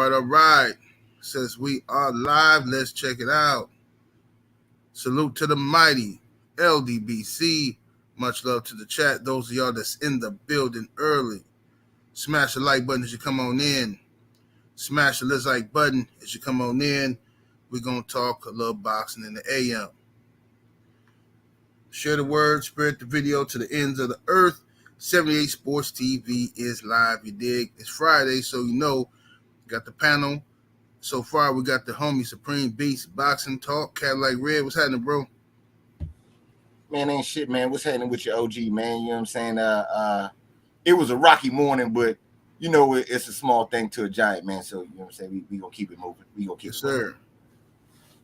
all right. Says we are live. Let's check it out. Salute to the mighty LDBC. Much love to the chat. Those of y'all that's in the building early. Smash the like button as you come on in. Smash the like button as you come on in. We're going to talk a little boxing in the AM. Share the word. Spread the video to the ends of the earth. 78 Sports TV is live. You dig? It's Friday, so you know. Got the panel. So far, we got the homie Supreme Beast Boxing Talk. Cadillac Red. What's happening, bro? Man, ain't shit, man. What's happening with your OG, man? You know what I'm saying? It was a rocky morning, but you know it's a small thing to a giant, man. So you know what I'm saying? We gonna keep it moving. We gonna keep it moving.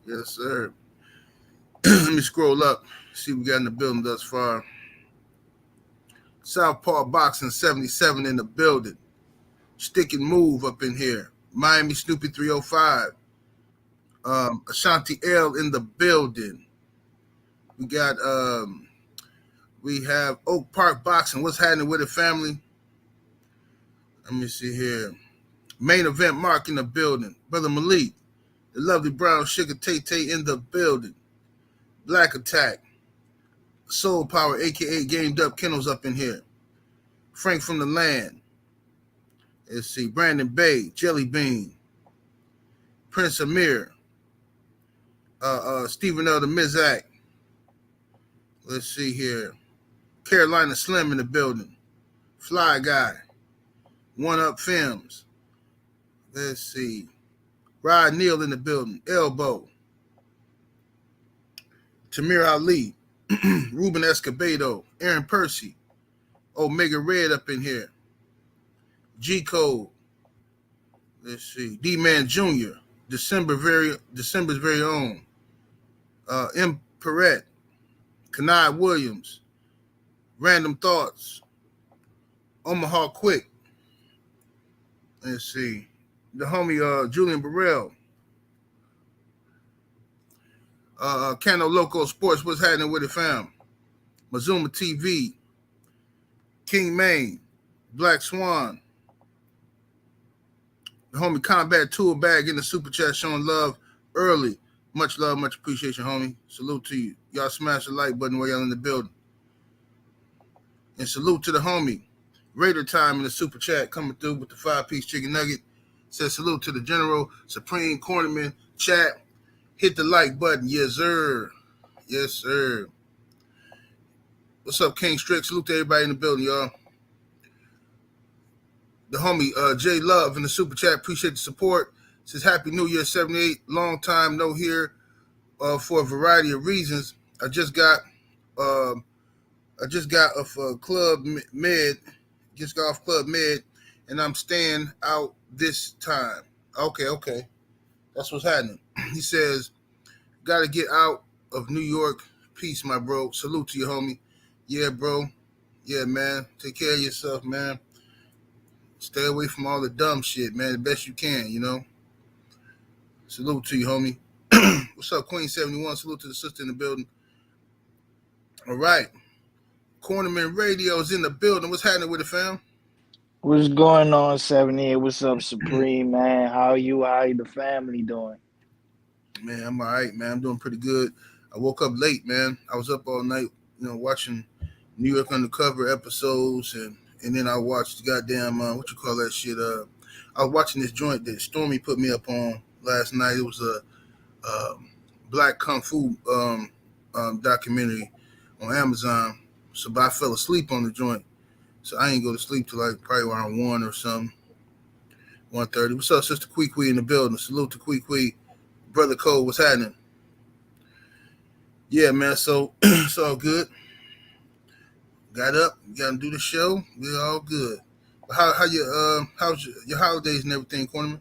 Yes, sir. Let me scroll up. See what we got in the building thus far. Southpaw Boxing 77 in the building. Stick and Move up in here. Miami Snoopy 305. Ashanti L in the building. We have Oak Park Boxing. What's happening with it, family? Let me see here. Main Event Mark in the building. Brother Malik. The lovely brown sugar Tay in the building. Black Attack. Soul Power, a.k.a. Gamed Up Kennels up in here. Frank from the Land. Let's see. Brandon Bay. Jelly Bean. Prince Amir. Stephen L. the Mizak. Let's see here. Carolina Slim in the building. Fly Guy. One Up Films. Let's see. Rod Neal in the building. Elbow. Tamir Ali. Ruben Escobedo. Aaron Percy. Omega Red up in here. G Code. Let's see. D-Man Jr. December's very own. M. Perrette. Kanai Williams. Random Thoughts. Omaha Quick. Let's see. The homie Julian Burrell. Cano Loco Sports. What's happening with it, fam? Mazuma TV. King Maine. Black Swan. The homie Combat Tool Bag in the super chat showing love early. Much love, much appreciation, homie. Salute to you. Y'all smash the like button while y'all in the building. And salute to the homie. Raider Time in the super chat coming through with the 5-piece chicken nugget. Says salute to the General Supreme Cornerman chat. Hit the like button. Yes, sir. Yes, sir. What's up, King Strick? Salute to everybody in the building, y'all. The homie J Love in the super chat. Appreciate the support. Says Happy New Year 78. Long time no here for a variety of reasons. I just got off Club Med. Just got off Club Med, and I'm staying out this time. Okay. That's what's happening. He says, got to get out of New York. Peace, my bro. Salute to you, homie. Yeah, bro. Yeah, man. Take care of yourself, man. Stay away from all the dumb shit, man, the best you can, you know. Salute to you, homie. What's up, Queen 71? Salute to the sister in the building. All right. Cornerman Radio is in the building. What's happening with it, fam? What's going on, 78? What's up, Supreme, man? How are you? How the family doing? Man, I'm all right, man. I'm doing pretty good. I woke up late, man. I was up all night, watching New York Undercover episodes, and then I watched the goddamn, what you call that shit? I was watching this joint that Stormy put me up on last night. It was a Black Kung Fu documentary on Amazon. But I fell asleep on the joint. So I ain't go to sleep till like probably around 1 or something. 1:30. What's up, Sister Quee in the building? Salute to Quee. Brother Cole, what's happening? Yeah, man, so it's all good. Got up, got to do the show. We're all good. How's your holidays and everything, Cornerman?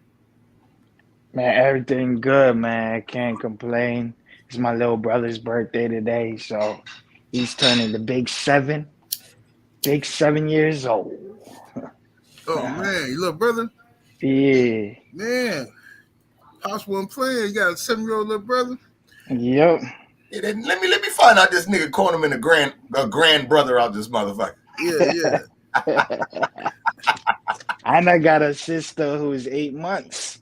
Man, everything good, man. I can't complain. It's my little brother's birthday today, so he's turning the big 7 years old. Oh, man, your little brother? Yeah. Man, Pops wasn't playing. You got a 7-year-old little brother? Yep. Yeah, let me find out this nigga Cornerman a grand brother out this motherfucker. Yeah. And I got a sister who's 8 months.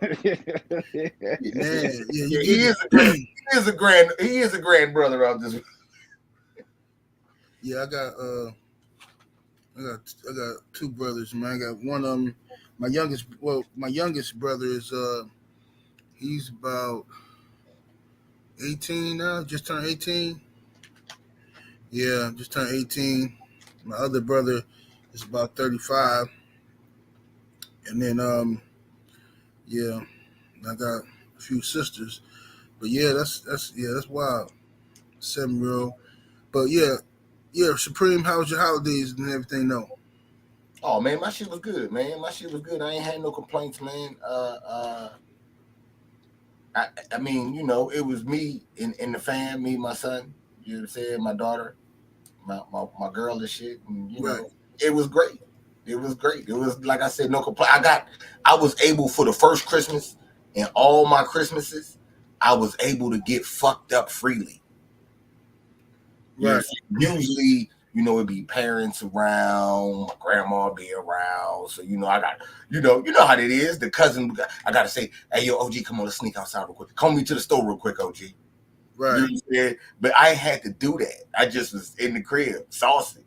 Man, yeah, you Yeah, get he is a grand brother of this. yeah. I got two brothers, man. I got one of them. My youngest brother is he's about 18 now. Just turned 18. Yeah, just turned 18. My other brother is about 35, and then yeah, I got a few sisters. But yeah, that's wild. 7-year old. But yeah, Supreme. How was your holidays and everything? No. Oh man, my shit was good, man. My shit was good. I ain't had no complaints, man. I mean, you know, it was me in the fam, me, my son, you know what I'm saying, my daughter, my girl and shit. And you Right. know, it was great. It was great. It was like I said, no complaint. I was able for the first Christmas and all my Christmases, I was able to get fucked up freely. You know what Right. I'm saying? Usually, you know, it'd be parents around, my grandma be around. So, you know, I got, you know how it is. The cousin, I got to say, hey, yo, OG, come on, let's sneak outside real quick. Come me to the store real quick, OG. You Right. know what I'm saying? But I had to do that. I just was in the crib, saucy.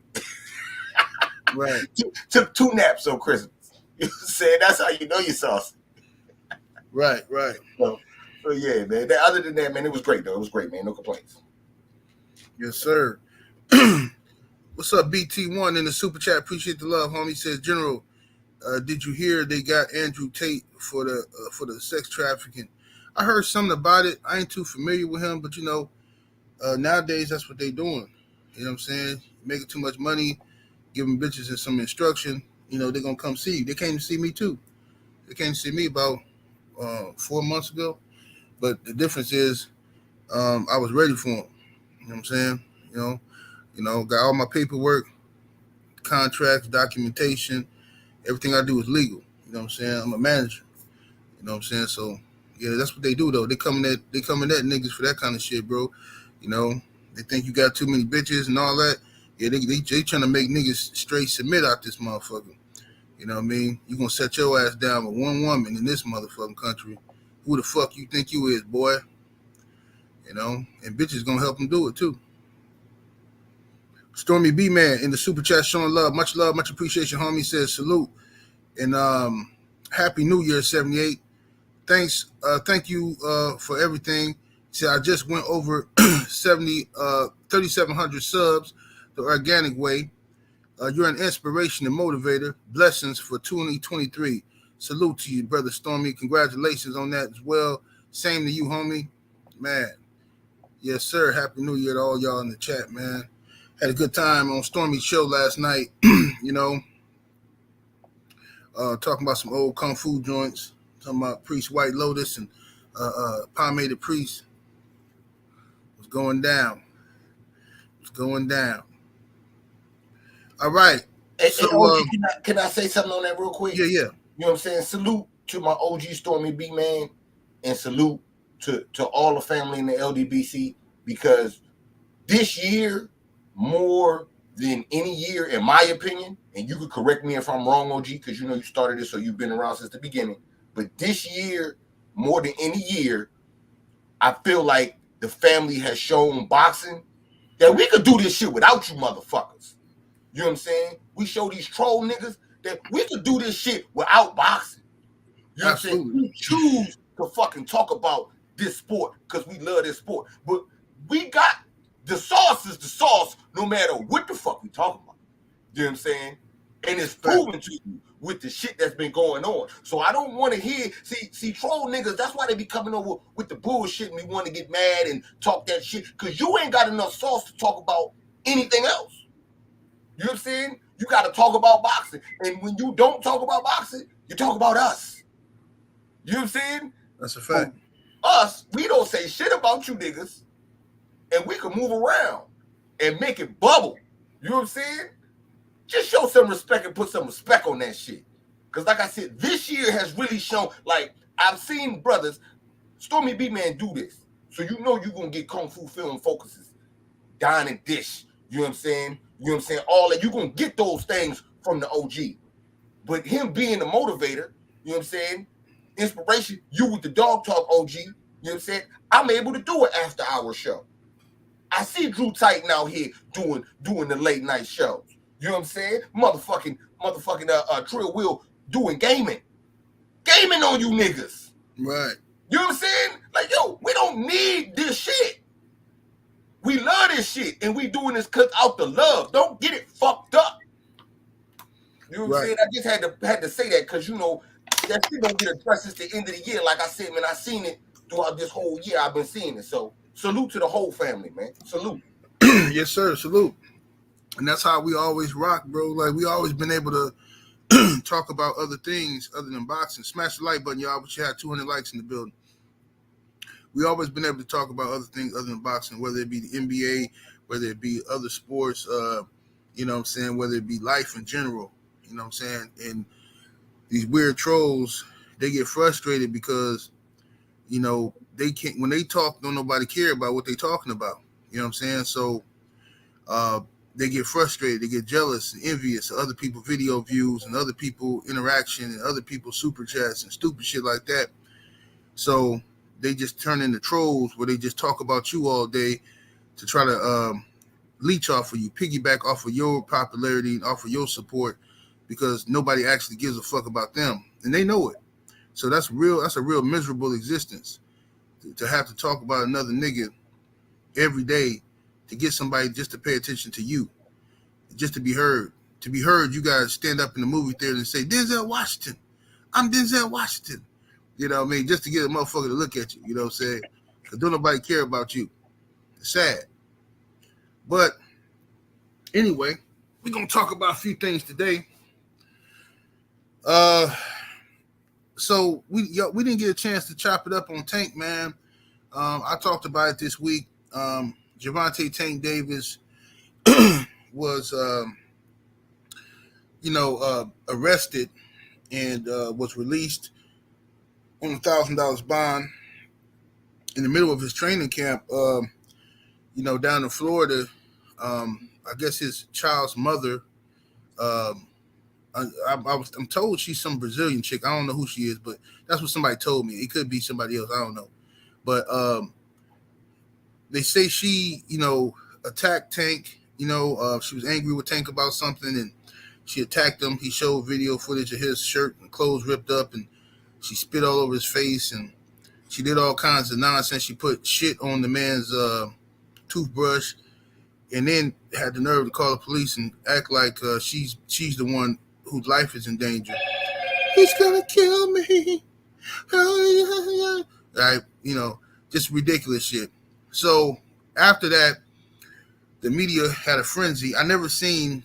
Right. Took 2 naps on Christmas. You know what I'm saying? That's how you know you're saucy. Right. Right. So yeah, man. Other than that, man, it was great, though. It was great, man. No complaints. Yes, sir. What's up, BT1 in the super chat? Appreciate the love, homie. Says General, did you hear they got Andrew Tate for the sex trafficking? I heard something about it. I ain't too familiar with him, but you know, nowadays that's what they doing. You know what I'm saying? Making too much money, giving bitches some instruction. You know, they're gonna come see you. They came to see me too. They came to see me about 4 months ago. But the difference is, I was ready for them. You know what I'm saying? Got all my paperwork, contracts, documentation. Everything I do is legal. You know what I'm saying? I'm a manager. You know what I'm saying? So yeah, that's what they do though. They coming at niggas for that kind of shit, bro. You know, they think you got too many bitches and all that. Yeah, they trying to make niggas straight submit out this motherfucker. You know what I mean? You gonna set your ass down with one woman in this motherfucking country. Who the fuck you think you is, boy? You know, and bitches gonna help them do it too. Stormy B Man in the super chat showing love, much appreciation, homie. Says salute and happy New Year, 78. Thanks, thank you for everything. See, I just went over 3,700 subs the organic way. You're an inspiration and motivator. Blessings for 2023. Salute to you, brother Stormy. Congratulations on that as well. Same to you, homie. Man, yes, sir. Happy New Year to all y'all in the chat, man. Had a good time on Stormy's show last night. You know, talking about some old kung fu joints. Talking about Priest White Lotus and Pomade the Priest. Was going down. It's going down. All right. Hey, So, OG, can I say something on that real quick? yeah. You know what I'm saying? Salute to my OG Stormy B Man, and salute to all the family in the LDBC, because this year, more than any year, in my opinion, and you could correct me if I'm wrong, OG, because you know you started this, so you've been around since the beginning. But this year, more than any year, I feel like the family has shown boxing that we could do this shit without you motherfuckers. You know what I'm saying? We show these troll niggas that we could do this shit without boxing. You know what I'm saying? We choose to fucking talk about this sport because we love this sport. But we got the sauce is the sauce no matter what the fuck we talking about. You know what I'm saying? And it's proven to you with the shit that's been going on. So I don't want to hear, see, troll niggas, that's why they be coming over with the bullshit and we want to get mad and talk that shit, because you ain't got enough sauce to talk about anything else. You know what I'm saying? You got to talk about boxing. And when you don't talk about boxing, you talk about us. You know what I'm saying? That's a fact. So us, we don't say shit about you niggas, and we can move around and make it bubble. You know what I'm saying? Just show some respect and put some respect on that shit. Because like I said, this year has really shown, like, I've seen brothers, Stormy B Man do this. So you know you're going to get Kung Fu Film Focuses, Dine and Dish. You know what I'm saying? You know what I'm saying? All that, you're going to get those things from the OG. But him being the motivator, you know what I'm saying? inspiration. You with the dog talk, OG. You know what I'm saying? I'm able to do it after our show. I see Drew Titan out here doing the late night shows. You know what I'm saying? Motherfucking Trill Will doing gaming on you niggas. Right. You know what I'm saying? Like, yo, we don't need this shit. We love this shit, and we doing this cause out the love. Don't get it fucked up. You know what I'm saying? I just had to say that because you know that shit don't get addressed since the end of the year. Like I said, man, I seen it throughout this whole year. I've been seeing it. So salute to the whole family, man. Salute. Yes, sir. Salute. And that's how we always rock, bro. Like we always been able to talk about other things other than boxing. Smash the like button, y'all. But you had 200 likes in the building. We always been able to talk about other things other than boxing, whether it be the NBA, whether it be other sports, you know what I'm saying, whether it be life in general, you know what I'm saying? And these weird trolls, they get frustrated because, you know, they can't, when they talk, don't nobody care about what they talking about. You know what I'm saying? So they get frustrated, they get jealous and envious of other people's video views and other people's interaction and other people's super chats and stupid shit like that. So they just turn into trolls where they just talk about you all day to try to leech off of you, piggyback off of your popularity and off of your support because nobody actually gives a fuck about them. And they know it. So that's a real miserable existence to have to talk about another nigga every day to get somebody just to pay attention to you, just to be heard. To be heard, you gotta stand up in the movie theater and say, Denzel Washington. I'm Denzel Washington. You know what I mean? Just to get a motherfucker to look at you. You know what I'm saying? Because don't nobody care about you. It's sad. But anyway, we're going to talk about a few things today. So we didn't get a chance to chop it up on Tank, man. I talked about it this week. Gervonta Tank Davis was, arrested and was released on $1,000 bond in the middle of his training camp, down in Florida. I guess his child's mother, I'm told she's some Brazilian chick. I don't know who she is, but that's what somebody told me. It could be somebody else. I don't know. But they say she, attacked Tank. She was angry with Tank about something, and she attacked him. He showed video footage of his shirt and clothes ripped up, and she spit all over his face, and she did all kinds of nonsense. She put shit on the man's toothbrush, and then had the nerve to call the police and act like she's the one whose life is in danger. He's gonna kill me. Right? Just ridiculous shit. So after that, the media had a frenzy. I never seen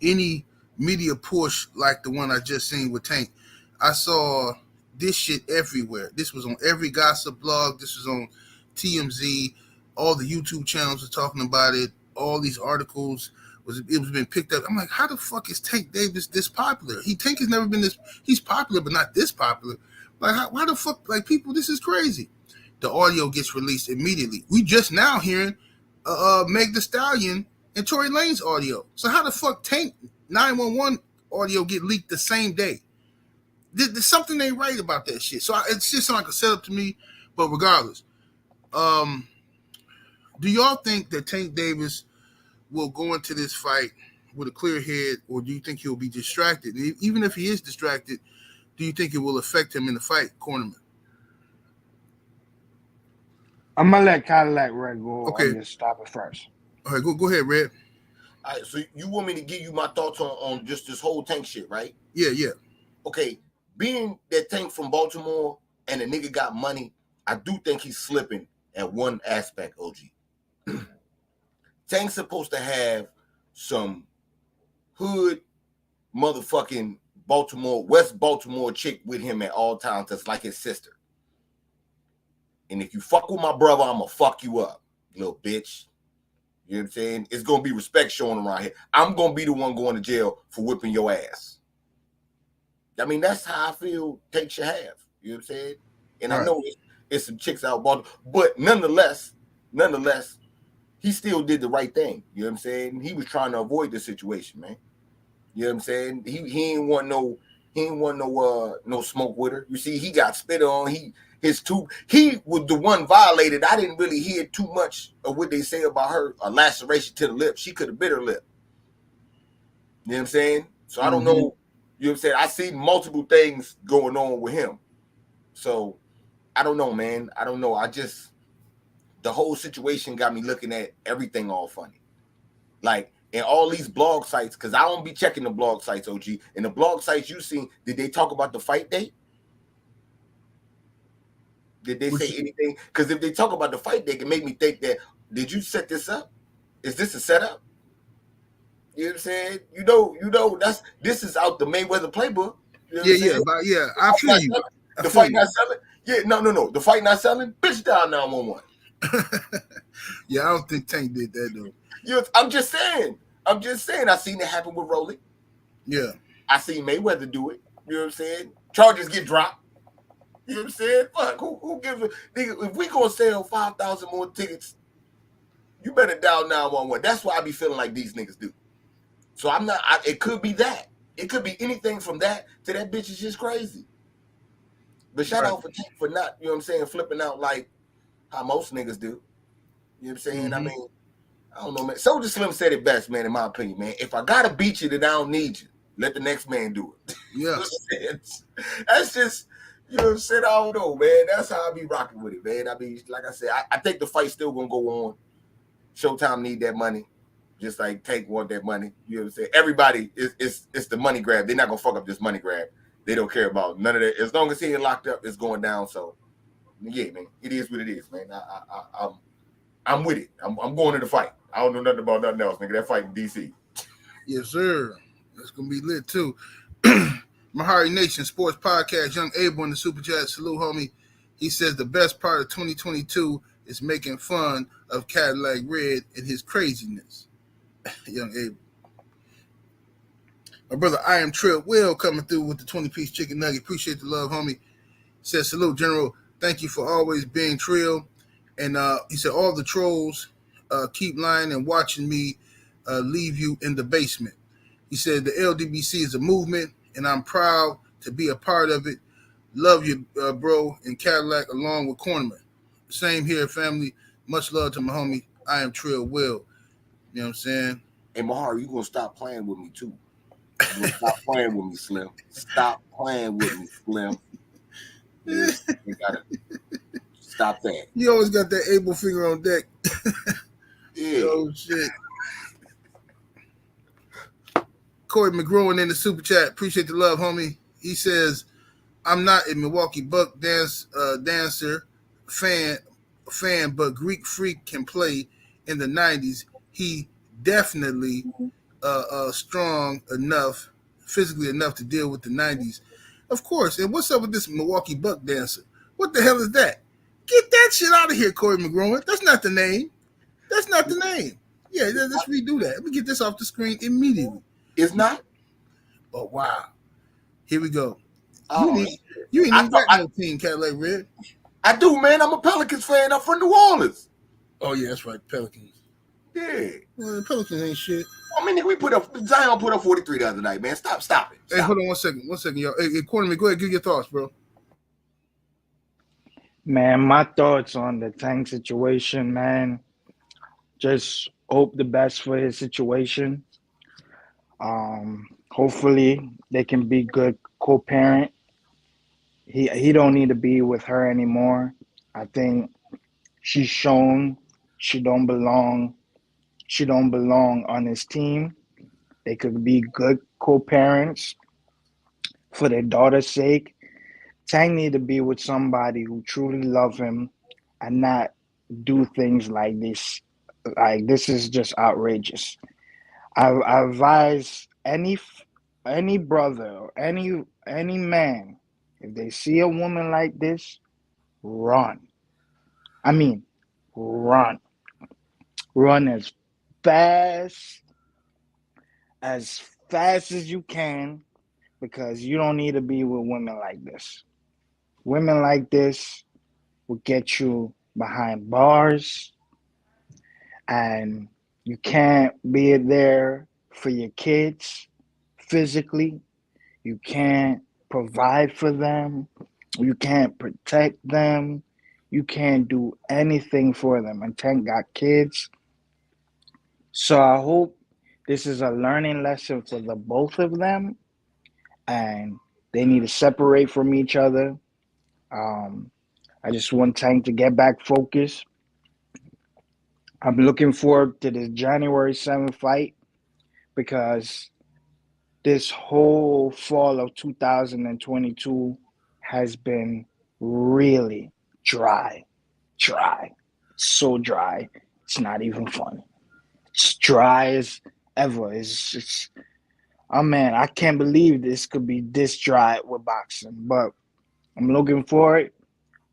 any media push like the one I just seen with Tank. I saw this shit everywhere. This was on every gossip blog. This was on TMZ. All the YouTube channels were talking about it. All these articles it was being picked up. I'm like, how the fuck is Tank Davis this popular? Tank has never been this. He's popular, but not this popular. Like, why the fuck? Like, people, this is crazy. The audio gets released immediately. We just now hearing Meg Thee Stallion and Tory Lanez audio. So how the fuck Tank 911 audio get leaked the same day? There's something ain't right about that shit. So it's just like a setup to me. But regardless, do y'all think that Tank Davis will go into this fight with a clear head, or do you think he'll be distracted? Even if he is distracted, do you think it will affect him in the fight cornerman? I'm gonna let Cadillac Red go. Okay. On this topic first. All right, go ahead, Red. All right, so you want me to give you my thoughts on just this whole Tank shit, right? Yeah. Okay, being that Tank from Baltimore and the nigga got money, I do think he's slipping at one aspect, OG. Tank's supposed to have some hood motherfucking West Baltimore chick with him at all times that's like his sister. And if you fuck with my brother, I'm gonna fuck you up, little bitch. You know what I'm saying? It's gonna be respect shown around here. I'm gonna be the one going to jail for whipping your ass. I mean, that's how I feel Tank should have. You know what I'm saying? And right. I know it's some chicks out Baltimore, but nonetheless, he still did the right thing. You know what I'm saying? He was trying to avoid the situation, man. You know what I'm saying? He ain't want no He ain't want no smoke with her. You see, he got spit on. He was the one violated. I didn't really hear too much of what they say about her. A laceration to the lip. She could have bit her lip. You know what I'm saying? So I don't know. You know what I'm saying? I see multiple things going on with him. So I don't know, man. I don't know. The whole situation got me looking at everything all funny. Like, and all these blog sites, because I don't be checking the blog sites, OG. And the blog sites you seen, did they talk about the fight date? Did they say anything? Because if they talk about the fight date, it made me think that, did you set this up? Is this a setup? You know what I'm saying? You know, this is out the Mayweather playbook. You know what I'm saying? I feel you. The fight not selling? Yeah, no. The fight not selling? Bitch down 911. Yeah, I don't think Tank did that though. I'm just saying. I seen it happen with Rolly. Yeah. I seen Mayweather do it. You know what I'm saying? Charges get dropped. You know what I'm saying? Fuck, who gives a nigga? If we gonna sell 5,000 more tickets, you better dial 911. That's what I be feeling like these niggas do. So I'm not. It could be that. It could be anything from that to that bitch is just crazy. But shout out for not, you know what I'm saying, flipping out like how most niggas do. You know what I'm saying? I mean, I don't know, man. Soulja Slim said it best, man, in my opinion, man. If I gotta beat you, then I don't need you. Let the next man do it. Yeah. That's just, you know what I'm saying? I don't know, man. That's how I be rocking with it, man. I mean, like I said, I think the fight's still gonna go on. Showtime need that money. Just like Tank want that money. You know what I'm saying? Everybody it's the money grab. They're not gonna fuck up this money grab. They don't care about none of that. As long as he ain't locked up, it's going down. So yeah, man. It is what it is, man. I'm with it. I'm going to the fight. I don't know nothing about nothing else, nigga. That fight in DC. Yes, sir. That's gonna be lit too. Mahari Nation Sports Podcast, Young Abel in the Super Chat. Salute, homie. He says the best part of 2022 is making fun of Cadillac Red and his craziness. Young Abel. My brother I Am Trip Will coming through with the 20-piece chicken nugget. Appreciate the love, homie. Says, salute, General. Thank you for always being Trill. And he said, all the trolls keep lying and watching me leave you in the basement. He said, the LDBC is a movement, and I'm proud to be a part of it. Love you, bro, and Cadillac along with Cornerman. Same here, family. Much love to my homie, I Am Trill Will. You know what I'm saying? Hey, Mahar, you going to stop playing with me, too. You going to stop playing with me, Slim. Stop playing with me, Slim. You got to stop that. You always got that able finger on deck. Yeah. Oh, shit. Corey McGrowan in the super chat. Appreciate the love, homie. He says, I'm not a Milwaukee Buck dancer fan, but Greek Freak can play in the 90s. He definitely strong enough, physically enough to deal with the 90s. Of course. And what's up with this Milwaukee Buck dancer? What the hell is that? Get that shit out of here, Corey McGrowan. That's not the name. That's not the name. Yeah, let's redo that. Let me get this off the screen immediately. It's not? Oh, wow. Here we go. Oh, you ain't even got no team, Cadillac Red. I do, man. I'm a Pelicans fan. I'm from New Orleans. Oh, yeah, that's right. Pelicans. Yeah. Well, the Pelicans ain't shit. I mean, Zion put up 43 the other night, man. Stop it. Stop. Hey, hold on 1 second. 1 second, y'all. Hey, Cornerman, go ahead. Give your thoughts, bro. Man, my thoughts on the Tank situation, man. Just hope the best for his situation. Hopefully they can be good co-parent. He don't need to be with her anymore. I think she's shown she don't belong on his team. They could be good co-parents for their daughter's sake. Tank need to be with somebody who truly love him and not do things like this. Like, this is just outrageous. I advise any brother or any man, if they see a woman like this, run. I mean, run. Run fast as you can, because you don't need to be with women like this. Women like this will get you behind bars, and you can't be there for your kids physically. You can't provide for them, you can't protect them, you can't do anything for them. And Tank got kids. So I hope this is a learning lesson for the both of them, and they need to separate from each other. Um, I just want Tank to get back focused. I'm looking forward to this January 7th fight because this whole fall of 2022 has been really dry. Dry. So dry. It's not even funny. It's dry as ever. It's oh man, I can't believe this could be this dry with boxing. But I'm looking forward.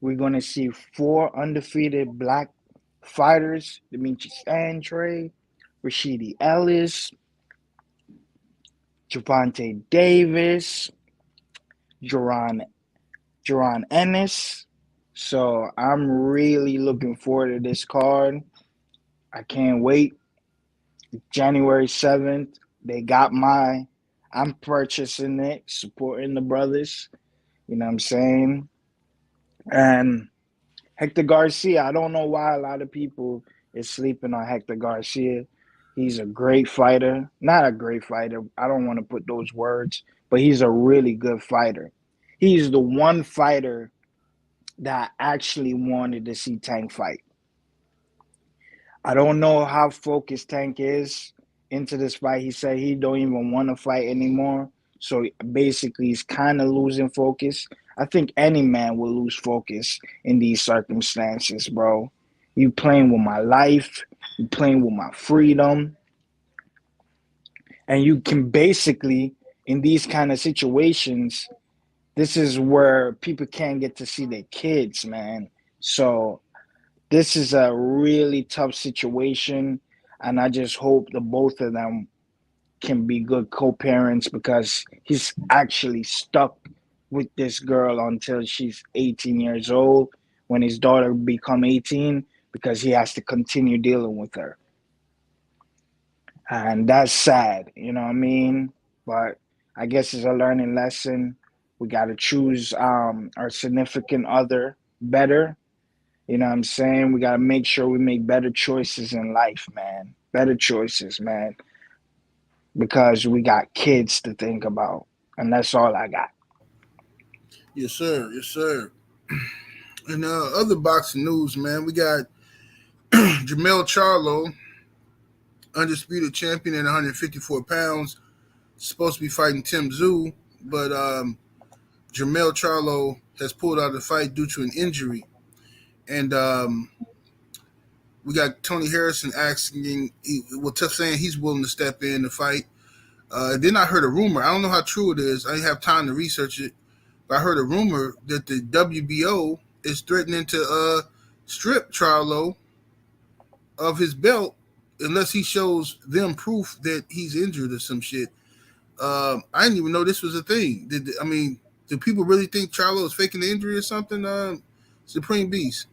We're gonna see four undefeated black fighters: Demetrius Andre, Rashidi Ellis, Gervonta Davis, Jerron Jerron Ennis. So I'm really looking forward to this card. I can't wait. January 7th. They got my I'm purchasing it, supporting the brothers. You know what I'm saying? And Hector Garcia, I don't know why a lot of people is sleeping on Hector Garcia. He's a great fighter. Not a great fighter. I don't want to put those words, but he's a really good fighter. He's the one fighter that I actually wanted to see Tank fight. I don't know how focused Tank is into this fight. He said he don't even want to fight anymore. So basically, he's kind of losing focus. I think any man will lose focus in these circumstances, bro. You playing with my life, you playing with my freedom, and you can basically, in these kind of situations, this is where people can't get to see their kids, man. So this is a really tough situation, and I just hope the both of them can be good co-parents because he's actually stuck with this girl until she's 18 years old when his daughter become 18 because he has to continue dealing with her. And that's sad, you know what I mean? But I guess it's a learning lesson. We got to choose our significant other better. You know what I'm saying? We got to make sure we make better choices in life, man. Better choices, man. Because we got kids to think about. And that's all I got. Yes, sir. Yes, sir. And other boxing news, man, we got Jamel Charlo, undisputed champion at 154 pounds, supposed to be fighting Tim Tszyu, but Jamel Charlo has pulled out of the fight due to an injury. And we got Tony Harrison asking, Tough saying he's willing to step in to fight. Then I heard a rumor. I don't know how true it is. I didn't have time to research it. But I heard a rumor that the WBO is threatening to strip Charlo of his belt unless he shows them proof that he's injured or some shit. I didn't even know this was a thing. Do people really think Charlo is faking the injury or something? Supreme Beast.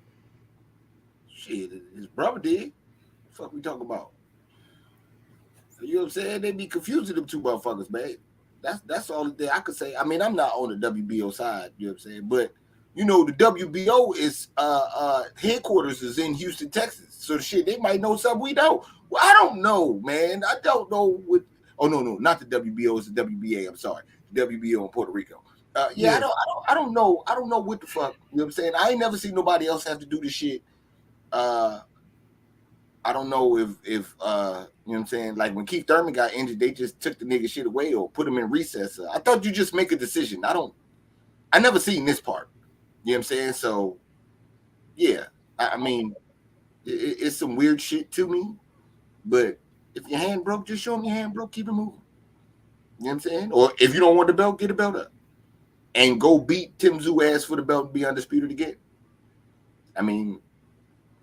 Shit, his brother did. The fuck we talking about? You know what I'm saying? They be confusing them two motherfuckers, man. That's all that I could say. I mean, I'm not on the WBO side, you know what I'm saying? But you know, the WBO is headquarters is in Houston, Texas. So shit, they might know something we don't. Well, I don't know, man. I don't know what. Oh no, not the WBO, it's the WBA. I'm sorry, the WBO in Puerto Rico. Yeah, I don't know. I don't know what the fuck. You know what I'm saying? I ain't never seen nobody else have to do this shit. I don't know if you know what I'm saying, like when Keith Thurman got injured, they just took the nigga shit away or put him in recess. I thought you just make a decision. I never seen this part. You know what I'm saying? So yeah, I mean, it's some weird shit to me. But if your hand broke, just show him your hand broke. Keep it moving. You know what I'm saying? Or if you don't want the belt, get a belt up and go beat Tim Tszyu ass for the belt and be undisputed again. I mean,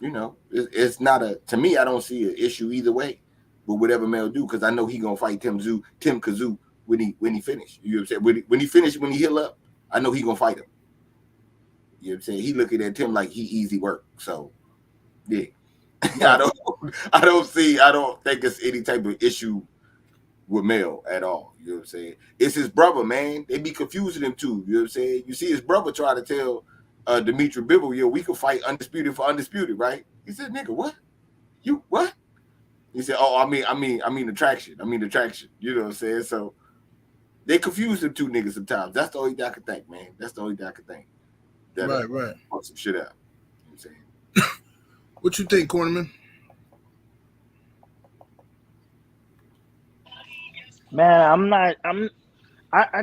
you know, it's not to me, I don't see an issue either way with whatever Mel do, because I know he gonna fight Tim Kazoo when he finish. You know what I'm saying? When he finish, when he heal up, I know he gonna fight him. You know what I'm saying? He looking at Tim like he easy work. So yeah. I don't think it's any type of issue with Mel at all. You know what I'm saying? It's his brother, man. They be confusing him too. You know what I'm saying? You see his brother try to tell Dimitri Bivol, yo, we could fight undisputed for undisputed, right? He said, nigga, what? You what? He said, oh, I mean attraction. You know what I'm saying? So they confuse them two niggas sometimes. That's the only thing I can think, man. That's the only thing I can think. That Right. Fuck some shit out. You know what I'm saying? What you think, Cornerman? Man, I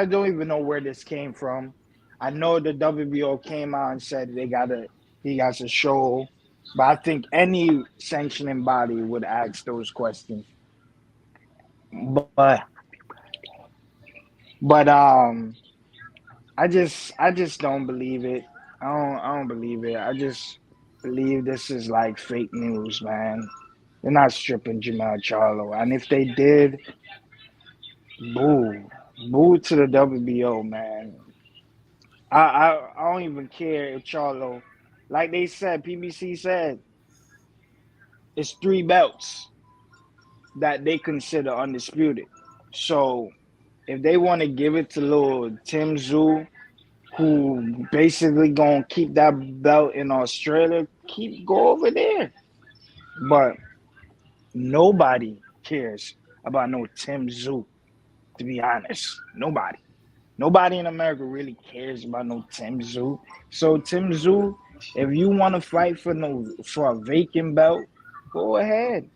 don't even know where this came from. I know the WBO came out and said he got a show, but I think any sanctioning body would ask those questions. But but I just don't believe it. I don't believe it. I just believe this is like fake news, man. They're not stripping Jamal Charlo, and if they did, boo, boo to the WBO, man. I don't even care if Charlo, like they said, PBC said, it's three belts that they consider undisputed. So if they want to give it to little Tim Zoo, who basically gonna keep that belt in Australia, go over there. But nobody cares about no Tim Zoo, to be honest. Nobody. Nobody in America really cares about no Tim Zoo. So Tim Zoo, if you want to fight for a vacant belt, go ahead.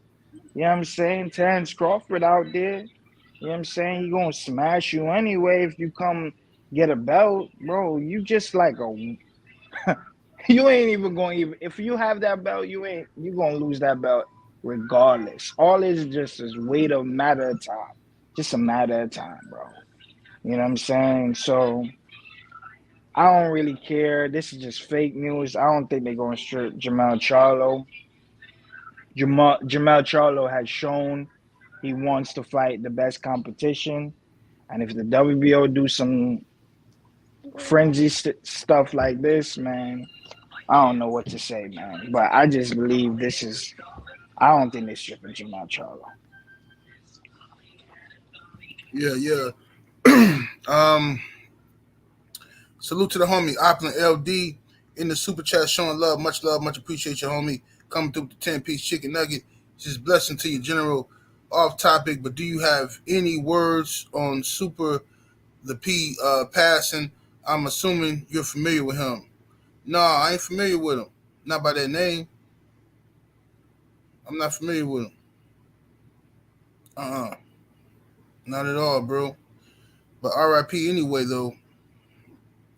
You know what I'm saying? Terrence Crawford out there. You know what I'm saying? He gonna smash you anyway if you come get a belt, bro. You just like a you ain't even going even if you have that belt, you gonna lose that belt regardless. All is just is wait a matter of time. Just a matter of time, bro. You know what I'm saying? So I don't really care. This is just fake news. I don't think they're going to strip Jamal Charlo. Jamal Charlo has shown he wants to fight the best competition. And if the WBO do some frenzy stuff like this, man, I don't know what to say, man. But I just believe this is. I don't think they're stripping Jamal Charlo. Yeah. Salute to the homie Opland LD in the super chat, showing love, much appreciate you, homie. Coming through with the 10-piece chicken nugget. Just blessing to you, General. Off topic, but do you have any words on Super the P passing? I'm assuming you're familiar with him. No, I ain't familiar with him. Not by that name. I'm not familiar with him. Uh-uh. Not at all, bro. But RIP anyway, though.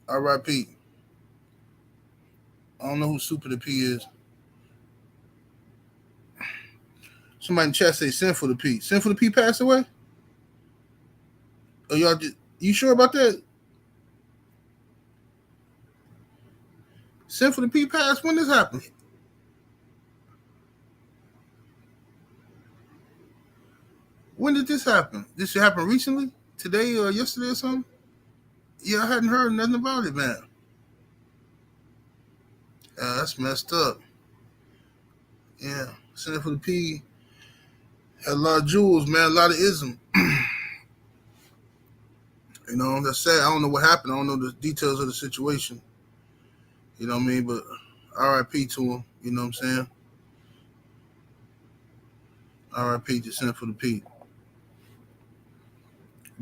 RIP. I don't know who Super the P is. Somebody in chat say Sin for the P. Sin for the P passed away? Oh, y'all just, you sure about that? Sin for the P passed? When this happened? When did this happen? This should happen recently? Today or yesterday or something? Yeah, I hadn't heard nothing about it, man. That's messed up. Yeah. Sin for the P had a lot of jewels, man, a lot of ism. You know, that's sad. I don't know what happened. I don't know the details of the situation. You know what I mean? But RIP to him. You know what I'm saying? RIP to Sin for the P.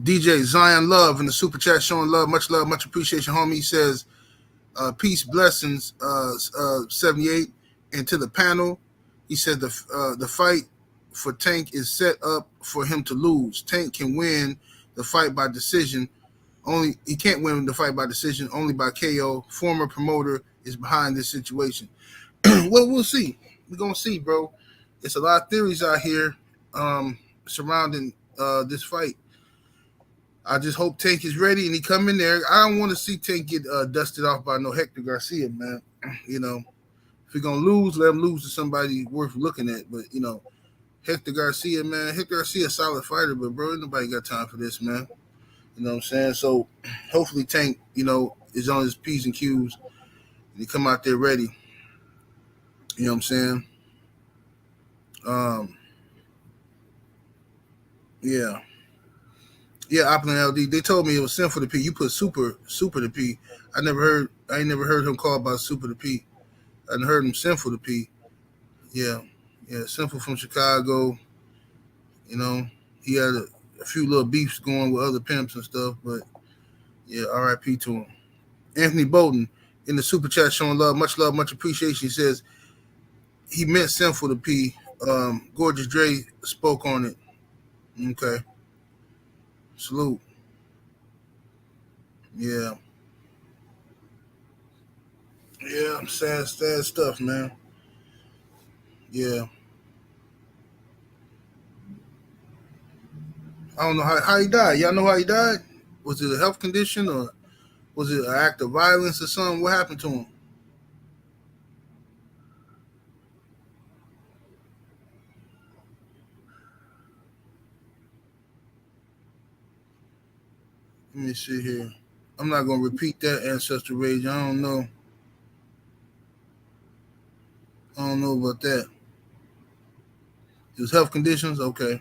DJ Zion Love in the super chat showing love, much appreciation, homie. He says, peace, blessings, 78. And to the panel, he said the fight for Tank is set up for him to lose. Tank can win the fight by decision. He can't win the fight by decision, only by KO. Former promoter is behind this situation. Well, we'll see. We're gonna see, bro. It's a lot of theories out here surrounding this fight. I just hope Tank is ready and he come in there. I don't want to see Tank get dusted off by no Hector Garcia, man. You know, if you're gonna lose, let him lose to somebody worth looking at. But you know, Hector Garcia, man, Hector Garcia, a solid fighter, but bro, nobody got time for this, man. You know what I'm saying? So hopefully Tank, you know, is on his P's and Q's and he come out there ready. You know what I'm saying? Yeah, yeah. Opulent LD. They told me it was sinful to P. You put super to P. I ain't never heard him call about super to P. I heard him sinful to P. Yeah, yeah. Sinful from Chicago. You know, he had a few little beefs going with other pimps and stuff, but yeah, R.I.P. to him. Anthony Bolton in the super chat showing love, much appreciation. He says he meant sinful to P. Gorgeous Dre spoke on it. Okay, salute. Yeah, yeah. Sad stuff, man. Yeah, I don't know how he died. Y'all know how he died? Was it a health condition or was it an act of violence or something? What happened to him? Let me see here. I'm not gonna repeat that ancestor rage. I don't know. I don't know about that. It was health conditions. Okay.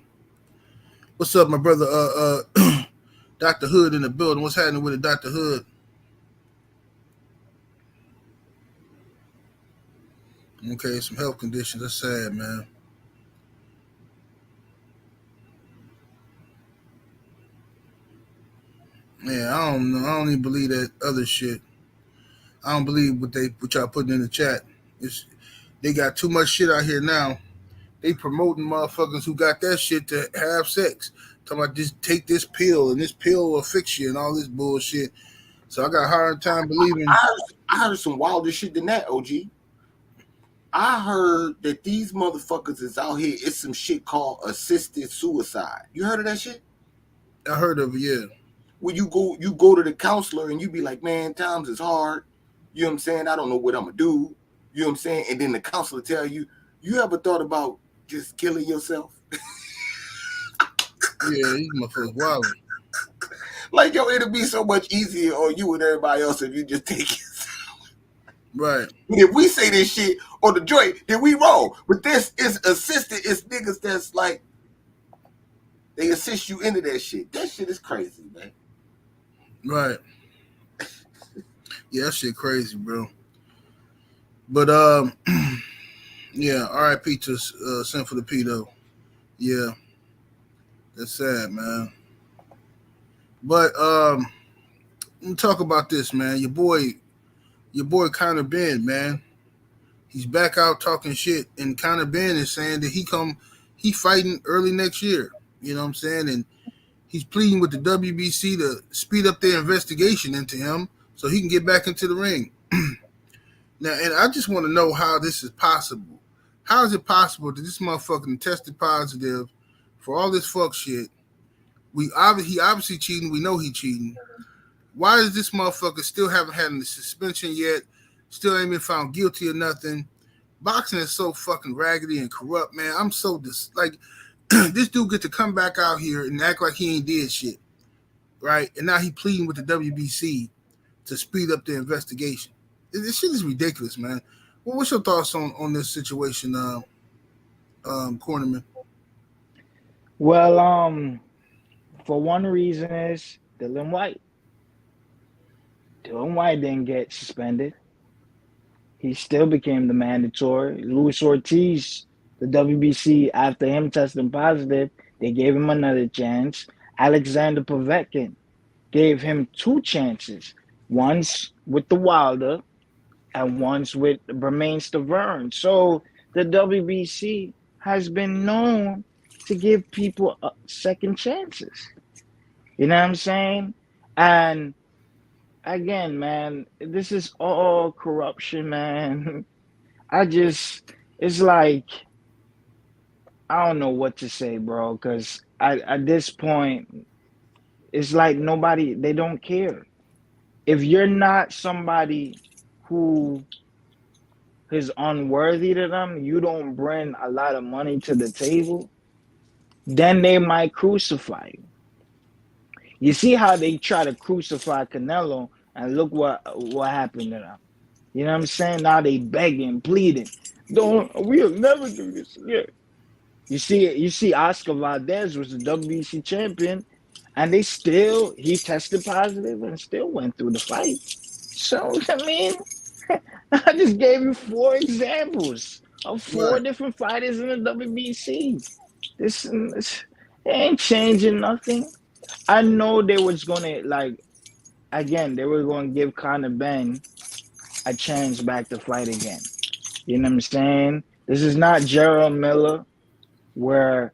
What's up, my brother? Dr. Hood in the building. What's happening with it, Dr. Hood? Okay, some health conditions. That's sad, man. Yeah, I don't know. I don't even believe that other shit. I don't believe what y'all putting in the chat. It's, they got too much shit out here now. They promoting motherfuckers who got that shit to have sex. Talking about just take this pill and this pill will fix you and all this bullshit. So I got a hard time believing. I heard some wilder shit than that, OG. I heard that these motherfuckers is out here. It's some shit called assisted suicide. You heard of that shit? I heard of it, yeah. When you go to the counselor and you be like, man, times is hard. You know what I'm saying? I don't know what I'm gonna do. You know what I'm saying? And then the counselor tell you, you ever thought about just killing yourself? Yeah, these motherfuckers wilding. Like, yo, it'll be so much easier on you and everybody else if you just take it. Right. But if we say this shit on the joint, then we roll. But this is assisted. It's niggas that's like, they assist you into that shit. That shit is crazy, man. Right. Yeah, that shit crazy, bro. But yeah, R.I.P. to Sinful to P though. Yeah, that's sad, man. But let me talk about this, man. Your boy Connor Ben, man. He's back out talking shit, and Connor Ben is saying that he fighting early next year. You know what I'm saying? And he's pleading with the WBC to speed up their investigation into him so he can get back into the ring. Now, and I just want to know how this is possible. How is it possible that this motherfucker tested positive for all this fuck shit? He obviously cheating. We know he cheating. Why is this motherfucker still haven't had any suspension yet? Still ain't been found guilty or nothing. Boxing is so fucking raggedy and corrupt, man. I'm so like this dude get to come back out here and act like he ain't did shit, right? And now he pleading with the WBC to speed up the investigation. This shit is ridiculous, man. Well, what's your thoughts on this situation, Cornerman? Well, for one reason is Dylan White. Dylan White didn't get suspended. He still became the mandatory. Luis Ortiz, the WBC, after him testing positive, they gave him another chance. Alexander Povetkin gave him two chances. Once with the Wilder and once with Bermain Stavern. So the WBC has been known to give people second chances. You know what I'm saying? And again, man, this is all corruption, man. It's like, I don't know what to say, bro, because at this point, it's like they don't care. If you're not somebody who is unworthy to them, you don't bring a lot of money to the table, then they might crucify you. You see how they try to crucify Canelo, and look what happened to them. You know what I'm saying? Now they begging, pleading. Don't We'll never do this again. You see, Oscar Valdez was the WBC champion, and he tested positive and still went through the fight. So I mean, I just gave you four examples of four Right. different fighters in the WBC. This ain't changing nothing. I know they was gonna like again. They were gonna give Conor Ben a chance back to fight again. You know what I'm saying? This is not Gerald Miller where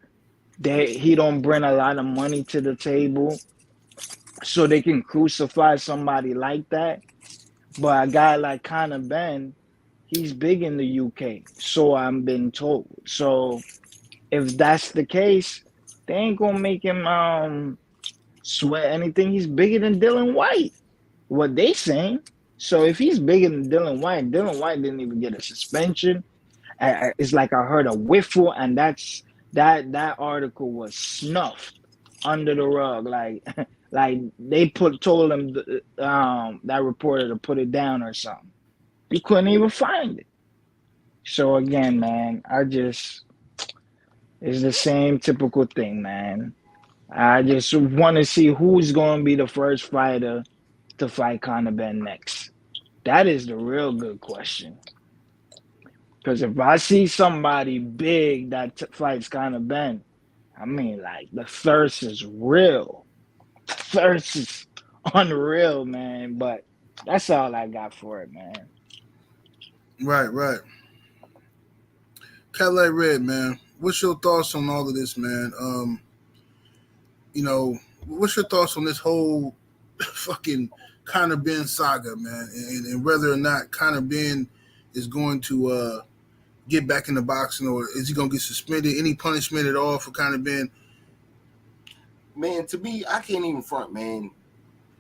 he don't bring a lot of money to the table, so they can crucify somebody like that. But a guy like Conor Ben, he's big in the UK, so I'm been told. So if that's the case, they ain't gonna make him sweat anything. He's bigger than Dylan White. What they saying? So if he's bigger than Dylan White didn't even get a suspension. It's like I heard a whiffle, and that article was snuffed under the rug. Like like they told him that reporter to put it down or something. You couldn't even find it. So again, man, it's the same typical thing, man. I just want to see who's going to be the first fighter to fight Conor Ben next. That is the real good question. Because if I see somebody big that fights Conor Ben, I mean, like, the thirst is real. The thirst is unreal, man. But that's all I got for it, man. Right. Cadillac Red, man. What's your thoughts on all of this, man? What's your thoughts on this whole fucking Conor Ben saga, man, and whether or not Conor Ben is going to get back in the boxing, or is he going to get suspended? Any punishment at all for Conor Ben? Man, to me, I can't even front, man.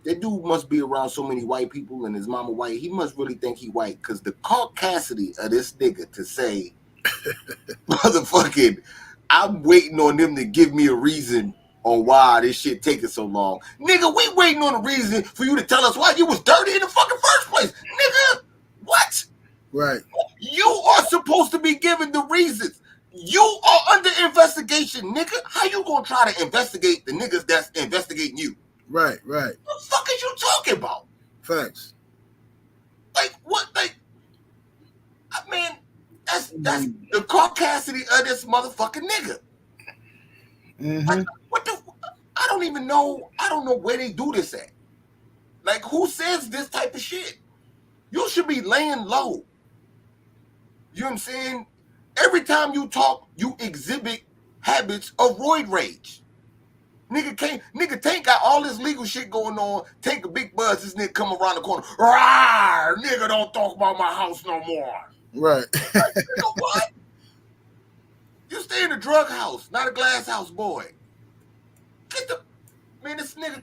That dude must be around so many white people and his mama white. He must really think he white, because the caucasity of this nigga to say, motherfucking, I'm waiting on them to give me a reason on why this shit taking so long. Nigga, we waiting on a reason for you to tell us why you was dirty in the fucking first place. Nigga, what? Right. You are supposed to be given the reasons. You are under investigation, nigga. How you gonna try to investigate the niggas that's investigating you? Right. What the fuck is you talking about? Facts. Like, what? Like, I mean, that's the caucasity of this motherfucking nigga. Mm-hmm. Like, what the? I don't even know. I don't know where they do this at. Like, who says this type of shit? You should be laying low. You know what I'm saying? Every time you talk, you exhibit habits of roid rage. Nigga Tank got all this legal shit going on. Take a big buzz, this nigga come around the corner. Rawr, nigga, don't talk about my house no more. Right. Like, nigga, what? You stay in a drug house, not a glass house, boy. Man, this nigga,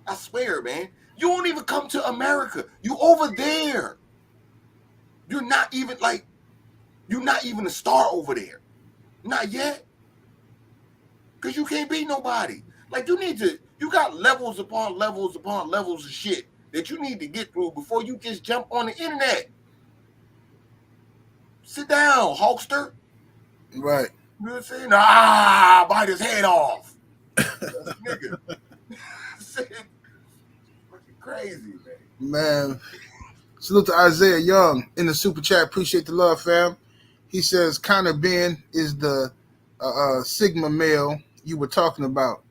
I swear, man, you won't even come to America. You over there. You're not even a star over there. Not yet. Because you can't beat nobody. Like, you got levels upon levels upon levels of shit that you need to get through before you just jump on the internet. Sit down, Hulkster. Right. You know what I'm saying? Bite his head off. Nigga. Fucking crazy, man. Man. Salute to Isaiah Young in the super chat. Appreciate the love, fam. He says Conor Ben is the Sigma male you were talking about.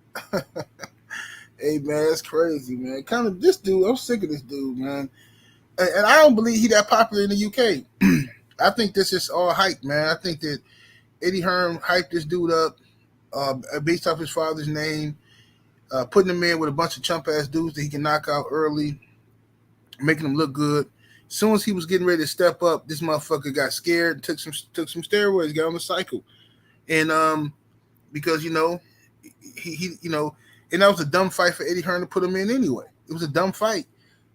Hey, man, that's crazy, man. This dude, I'm sick of this dude, man. And I don't believe he that popular in the UK. I think this is all hype, man. I think that Eddie Hearn hyped this dude up based off his father's name, putting him in with a bunch of chump-ass dudes that he can knock out early, making him look good. As soon as he was getting ready to step up, this motherfucker got scared and took some steroids, got on the cycle. And because, he and that was a dumb fight for Eddie Hearn to put him in anyway. It was a dumb fight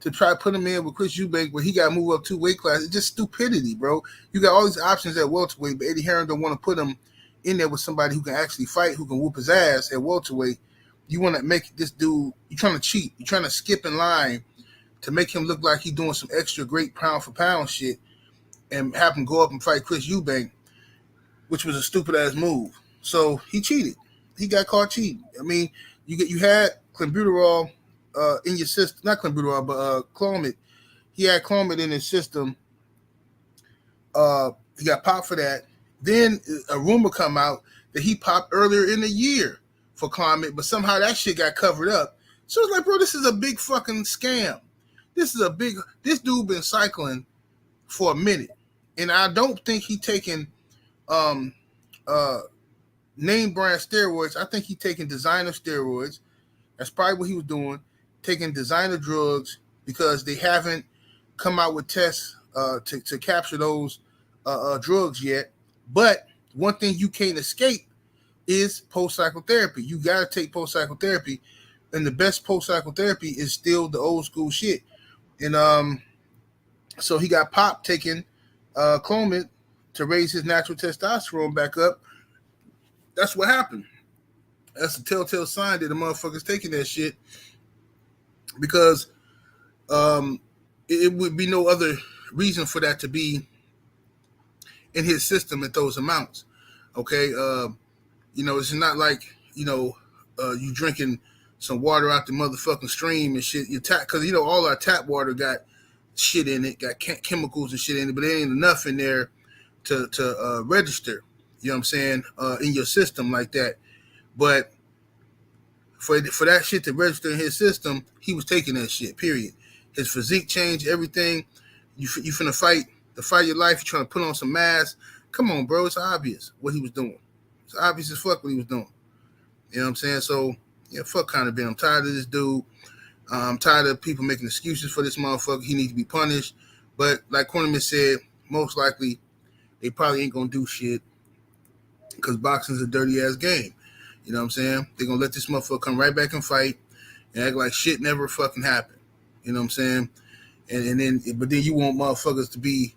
to try to put him in with Chris Eubank where he got to move up 2 weight classes. It's just stupidity, bro. You got all these options at welterweight, but Eddie Hearn don't want to put him in there with somebody who can actually fight, who can whoop his ass at welterweight. You want to make this dude, you're trying to cheat. You're trying to skip in line to make him look like he's doing some extra great pound-for-pound shit and have him go up and fight Chris Eubank, which was a stupid-ass move. So he cheated. He got caught cheating. I mean, you had clenbuterol in your system, not clenbuterol, but Clomid. He had Clomid in his system. He got popped for that. Then a rumor come out that he popped earlier in the year for Clomid, but somehow that shit got covered up. So it's like, bro, this is a big fucking scam. This dude been cycling for a minute, and I don't think he taking um name brand steroids. I think he taking designer steroids. That's probably what he was doing, taking designer drugs because they haven't come out with tests to capture those drugs yet. But one thing you can't escape is post-psychotherapy. You got to take post-psychotherapy, and the best post-psychotherapy is still the old school shit. And so he got popped taking Clomid to raise his natural testosterone back up. That's what happened. That's a telltale sign that the motherfucker's taking that shit, because it would be no other reason for that to be in his system at those amounts. Okay, it's not like you drinking some water out the motherfucking stream and shit. You tap, because all our tap water got shit in it, got chemicals and shit in it, but there ain't enough in there to register. You know what I'm saying? In your system like that. But for that shit to register in his system, he was taking that shit, period. His physique changed, everything. You finna fight the fight of your life. You're trying to put on some mass. Come on, bro. It's obvious what he was doing. It's obvious as fuck what he was doing. You know what I'm saying? So, yeah, fuck kind of been. I'm tired of this dude. I'm tired of people making excuses for this motherfucker. He needs to be punished. But like Cornerman said, most likely they probably ain't going to do shit because boxing's a dirty-ass game. You know what I'm saying? They're going to let this motherfucker come right back and fight and act like shit never fucking happened. You know what I'm saying? But then you want motherfuckers to be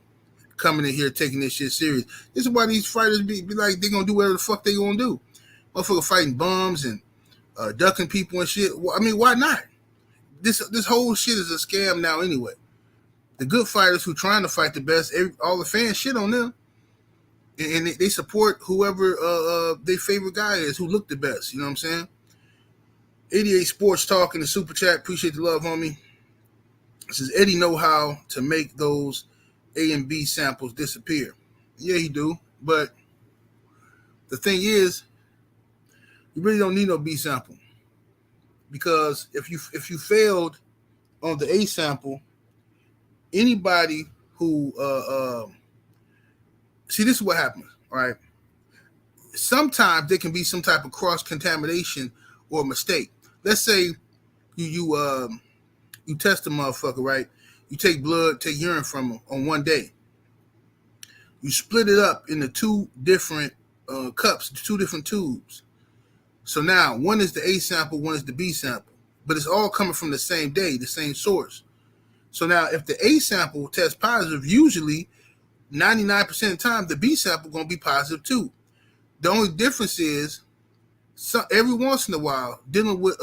coming in here taking this shit serious. This is why these fighters be like, they're going to do whatever the fuck they going to do. Motherfucker fighting bums and ducking people and shit. Well, I mean, why not? This whole shit is a scam now anyway. The good fighters who trying to fight the best, all the fans shit on them. And they support whoever their favorite guy is who look the best. You know what I'm saying? 88 Sports Talk in the Super Chat. Appreciate the love, homie. It says, Eddie know how to make those A and B samples disappear. Yeah, he do. But the thing is, you really don't need no B sample. Because if you failed on the A sample, anybody who see, this is what happens, right? Sometimes there can be some type of cross-contamination or mistake. Let's say you test a motherfucker, right? You take blood, take urine from him on one day. You split it up into two different cups, two different tubes. So now one is the A sample, one is the B sample. But it's all coming from the same day, the same source. So now if the A sample tests positive, usually 99% of the time, the B sample going to be positive too. The only difference is every once in a while, dealing with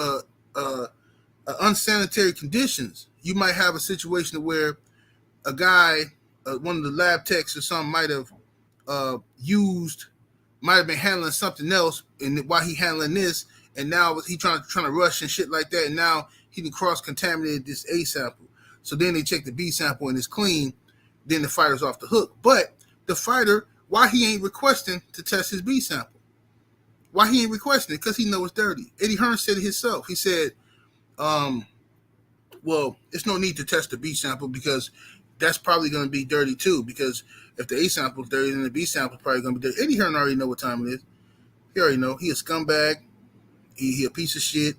unsanitary conditions, you might have a situation where a guy, one of the lab techs or something might have been handling something else, and while he handling this, and now he trying to rush and shit like that, and now he can cross-contaminated this A sample. So then they check the B sample and it's clean, then the fighter's off the hook. But the fighter, why he ain't requesting to test his B sample? Why he ain't requesting it? Because he knows it's dirty. Eddie Hearn said it himself. He said, well, it's no need to test the B sample because that's probably going to be dirty too. Because if the A sample is dirty, then the B sample is probably going to be dirty. Eddie Hearn already know what time it is. He already know. He a scumbag. He a piece of shit.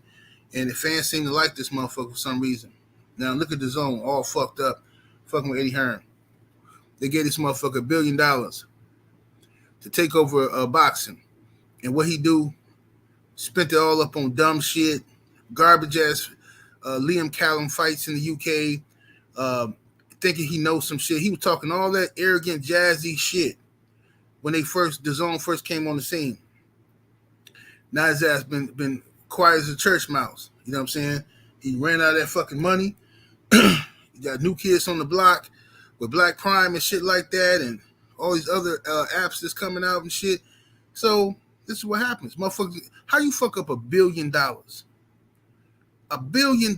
And the fans seem to like this motherfucker for some reason. Now look at the zone, all fucked up, fucking with Eddie Hearn. They gave this motherfucker $1 billion to take over boxing. And what he do, spent it all up on dumb shit, garbage ass Liam Callum fights in the UK, thinking he knows some shit. He was talking all that arrogant, jazzy shit when the zone first came on the scene. Now his ass been quiet as a church mouse. You know what I'm saying? He ran out of that fucking money. You got New Kids on the Block with Black Prime and shit like that, and all these other apps that's coming out and shit. So This is what happens, motherfucker. How you fuck up $1 billion? $1 billion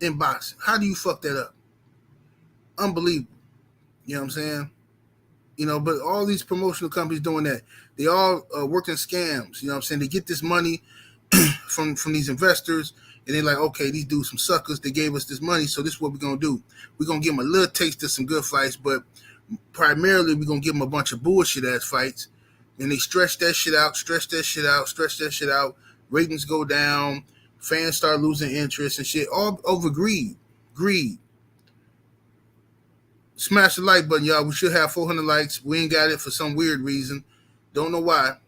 in boxing. How do you fuck that up? Unbelievable. You know what I'm saying? But all these promotional companies doing that. They all working scams. You know what I'm saying? They get this money from these investors, and they're like, okay, these dudes some suckers. They gave us this money, so this is what we're gonna do. We're gonna give them a little taste of some good fights, but primarily we're gonna give them a bunch of bullshit ass fights. And they stretch that shit out, stretch that shit out, stretch that shit out. Ratings go down, fans start losing interest and shit, all over greed. Greed. Smash the like button, y'all. We should have 400 likes. We ain't got it for some weird reason. Don't know why.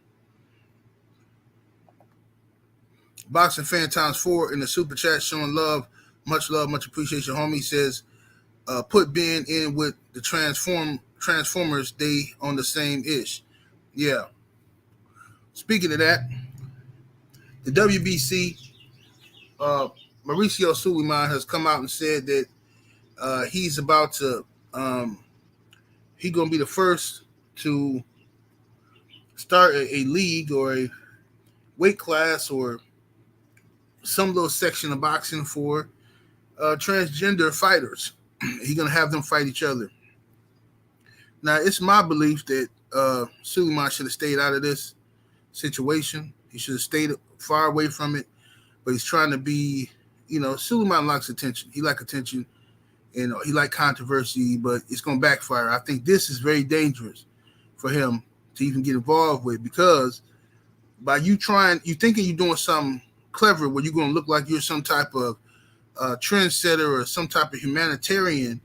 Boxing fan times 4 in the super chat showing love, much appreciation. Homie says, put Ben in with the Transformers. They on the same ish. Yeah. Speaking of that, the WBC, Mauricio Suleiman has come out and said that he's about to, he's going to be the first to start a league or a weight class or some little section of boxing for transgender fighters. He's going to have them fight each other. Now, it's my belief that Suleiman should have stayed out of this situation. He should have stayed far away from it. But he's trying to be, Suleiman likes attention. He likes attention. He likes controversy, but it's going to backfire. I think this is very dangerous for him to even get involved with, because by you thinking you're doing something clever where you're going to look like you're some type of trendsetter or some type of humanitarian,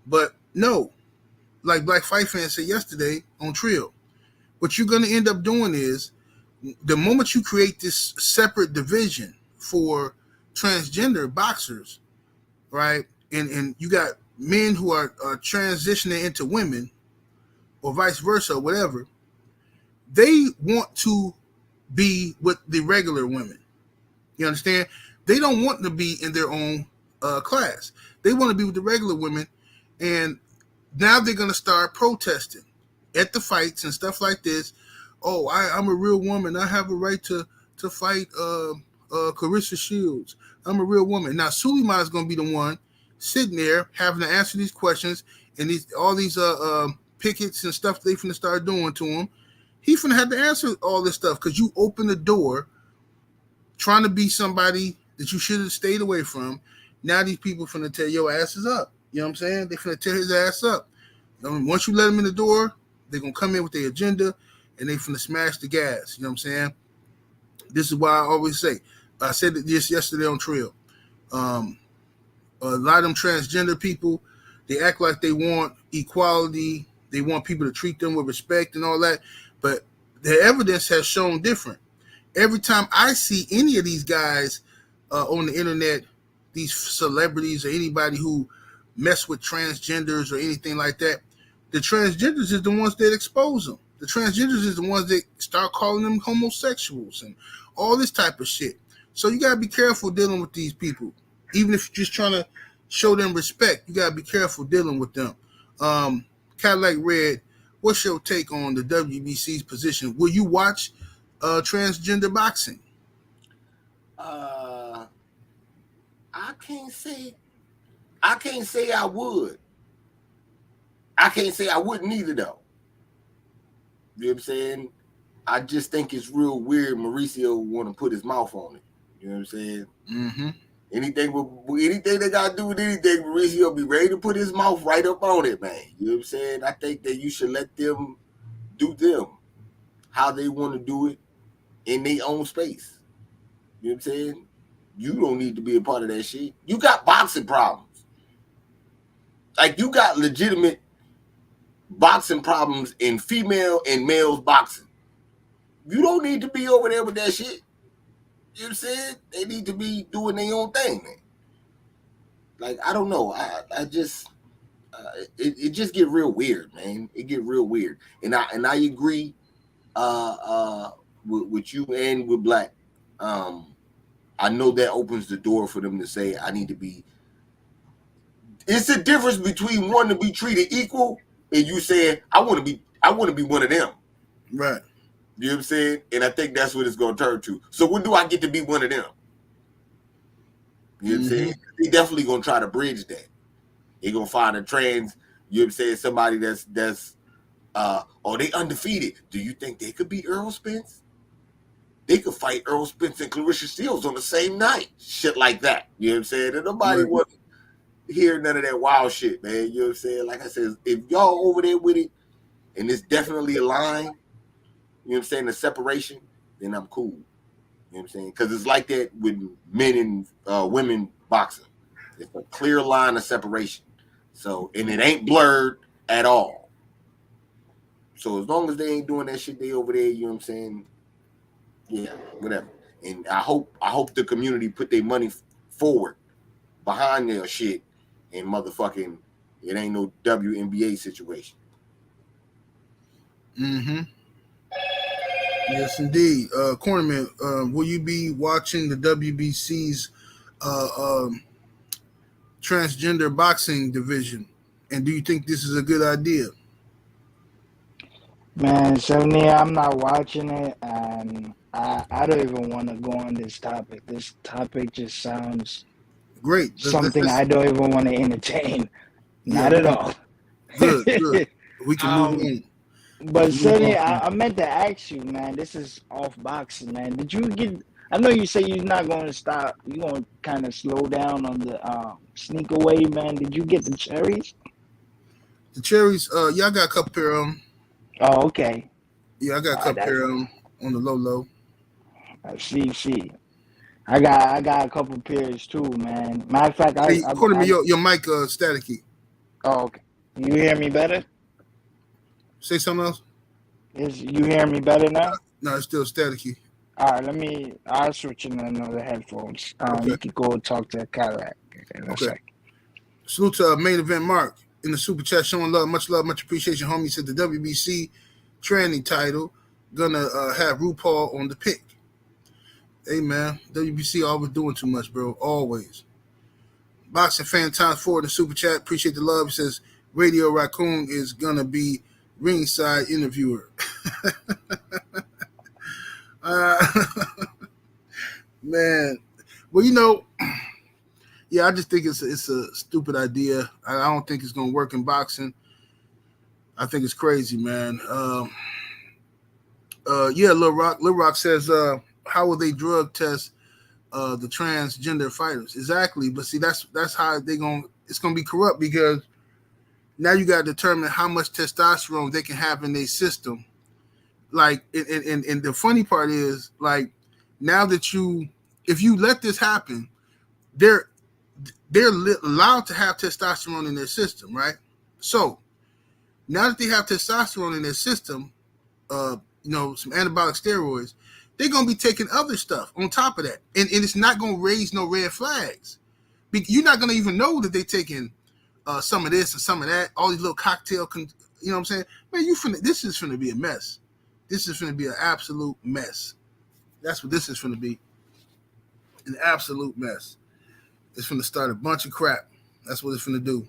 but no, like Black Fight Fan said yesterday on Trill, what you're going to end up doing is the moment you create this separate division for transgender boxers, right, and you got men who are transitioning into women or vice versa, or whatever, they want to be with the regular women. You understand? They don't want to be in their own class. They want to be with the regular women, and now they're going to start protesting at the fights and stuff like this. Oh, I'm a real woman. I have a right to fight Clarissa Shields. I'm a real woman. Now, Suleiman is going to be the one sitting there having to answer these questions, and all these pickets and stuff they finna start doing to him. He finna have to answer all this stuff because you open the door trying to be somebody that you should have stayed away from. Now these people finna tear your asses up. You know what I'm saying? They finna tear his ass up. Once you let them in the door, they're going to come in with their agenda, and they finna smash the gas. You know what I'm saying? This is why I always say, I said this yesterday on Trill. A lot of them transgender people, they act like they want equality. They want people to treat them with respect and all that. But the evidence has shown different. Every time I see any of these guys on the internet, these celebrities or anybody who mess with transgenders or anything like that, the transgenders is the ones that expose them. The transgenders is the ones that start calling them homosexuals and all this type of shit. So you got to be careful dealing with these people. Even if you're just trying to show them respect, you got to be careful dealing with them. Cadillac Red, what's your take on the WBC's position? Will you watch transgender boxing? I can't say I would. I can't say I wouldn't either, though. You know what I'm saying? I just think it's real weird Mauricio want to put his mouth on it. You know what I'm saying? Mm-hmm. Anything they got to do with anything, Mauricio be ready to put his mouth right up on it, man. You know what I'm saying? I think that you should let them do them how they want to do it in their own space. You know what I'm saying? You don't need to be a part of that shit. You got boxing problems. Like, you got legitimate boxing problems in female and males boxing. You don't need to be over there with that shit. You know what I'm saying? They need to be doing their own thing, man. Like, I don't know. I just it just get real weird, man. It get real weird. And I agree with you and with Black. I know that opens the door for them to say I need to be. It's a difference between wanting to be treated equal and you saying I want to be one of them. Right. You know You know what I'm saying? And I think that's what it's gonna turn to. So when do I get to be one of them? You know what I'm saying? They definitely gonna try to bridge that. They gonna find a trans, you know what I'm saying, somebody that's they undefeated. Do you think they could beat Earl Spence? They could fight Earl Spence and Clarissa Shields on the same night. Shit like that. You know what I'm saying? And nobody would hear none of that wild shit, man. You know what I'm saying? Like I said, if y'all over there with it and it's definitely a line, you know what I'm saying, the separation, then I'm cool. You know what I'm saying? Because it's like that with men and women boxing. It's a clear line of separation. So, and it ain't blurred at all. So as long as they ain't doing that shit, they over there, you know what I'm saying? Yeah, whatever. And I hope the community put their money forward behind their shit and motherfucking it ain't no WNBA situation. Yes, indeed. Cornerman, will you be watching the WBC's transgender boxing division? And do you think this is a good idea? Man, 70, I'm not watching it, and I don't even want to go on this topic. This topic just sounds Great. something I don't even want to entertain. Not at all. Good. We can move on. But Sonny, I meant to ask you, man. This is off boxing, man. Did you get? I know you say you're not going to stop. You're going to kind of slow down on the sneak away, man. Did you get the cherries? The cherries, yeah, I got a couple pair of them. Oh, okay. Yeah, I got a couple pair of them on the low. I see. I got a couple pairs too, man. Matter of fact, Cornerman, your mic staticky. Oh, okay. You hear me better? Say something else. Is you hearing me better now? No, it's still staticky. All right, I'll switch in another headphones. Okay. You could go talk to Cadillac. Okay. Salute to Main Event Mark in the super chat, showing love, much appreciation, homie. He said the WBC training title gonna have RuPaul on the pick. Hey man, WBC always doing too much, bro. Always. Boxing fan times 4 in the super chat. Appreciate the love. He says Radio Raccoon is gonna be ringside interviewer. Man, well, you know, yeah, I just think it's a stupid idea. I don't think it's gonna work in boxing. I think it's crazy, man. Yeah, Lil Rock says, how will they drug test the transgender fighters? Exactly, but see, that's how it's gonna be corrupt, because now you got to determine how much testosterone they can have in their system. Like, and the funny part is, like, now that if you let this happen, they're allowed to have testosterone in their system, right? So now that they have testosterone in their system, some anabolic steroids, they're gonna be taking other stuff on top of that, and it's not gonna raise no red flags. You're not gonna even know that they're taking some of this and some of that, all these little cocktail. You know what I'm saying? Man, this is finna be a mess. This is finna be an absolute mess. That's what this is finna be. An absolute mess. It's finna start a bunch of crap. That's what it's finna do.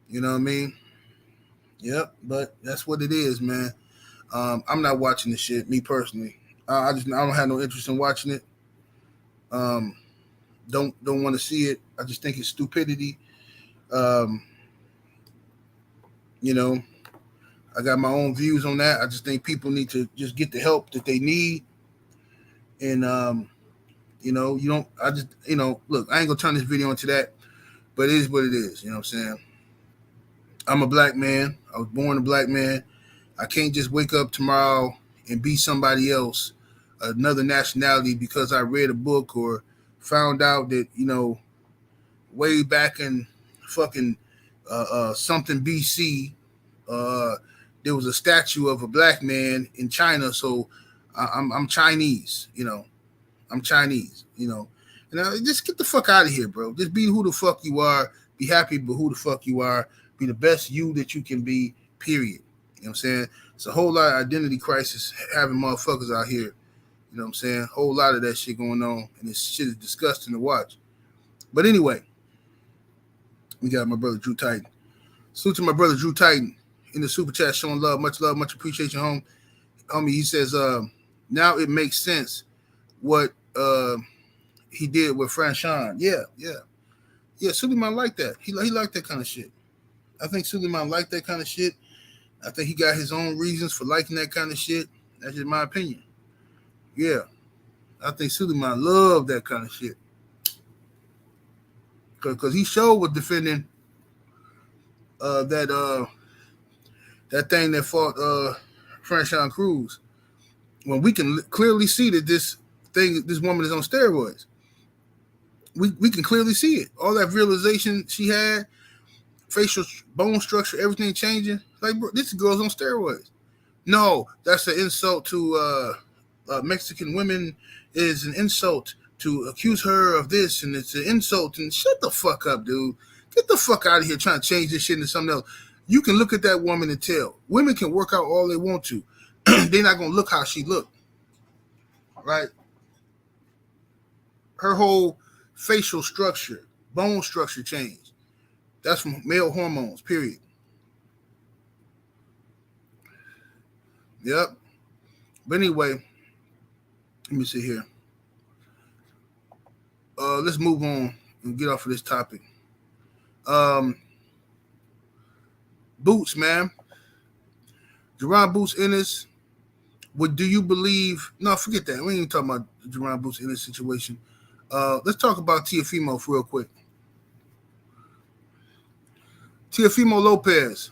You know what I mean? Yep, but that's what it is, man. I'm not watching this shit, me personally. I don't have no interest in watching it. Don't want to see it. I just think it's stupidity. I got my own views on that. I just think people need to just get the help that they need. And look, I ain't gonna turn this video into that, but it is what it is. You know what I'm saying? I'm a black man. I was born a black man. I can't just wake up tomorrow and be somebody else, another nationality, because I read a book or found out that, way back in fucking something BC, there was a statue of a black man in China. So I'm Chinese, I'm Chinese, and just get the fuck out of here, bro. Just be who the fuck you are. Be happy with who the fuck you are. Be the best you that you can be, period. You know what I'm saying? It's a whole lot of identity crisis having motherfuckers out here. You know what I'm saying? A whole lot of that shit going on. And this shit is disgusting to watch. But anyway, we got my brother Drew Titan. Salute to my brother Drew Titan in the super chat, showing love, much appreciation, home. homie, he says, now it makes sense what he did with Franchon. Yeah. Suleiman liked that. He liked that kind of shit. I think Suleiman liked that kind of shit. I think he got his own reasons for liking that kind of shit. That's just my opinion. Yeah, I think Suleiman loved that kind of shit because he showed was defending that thing that fought Franchon Cruz when we can clearly see that this woman is on steroids. We can clearly see it. All that realization she had, facial bone structure, everything changing. Like, bro, this girl's on steroids. No, that's an insult to Mexican women. Is an insult to accuse her of this, and it's an insult. And shut the fuck up, dude. Get the fuck out of here trying to change this shit into something else. You can look at that woman and tell. Women can work out all they want to. They're not going to look how she looked. Right? Her whole facial structure, bone structure changed. That's from male hormones, period. Yep. But anyway, let me see here. Let's move on and get off of this topic. Boots, man. Jerron Boots Ennis. Do you believe? No, forget that. We ain't even talking about the Jerron Boots Ennis situation. Let's talk about Teofimo real quick. Teofimo Lopez.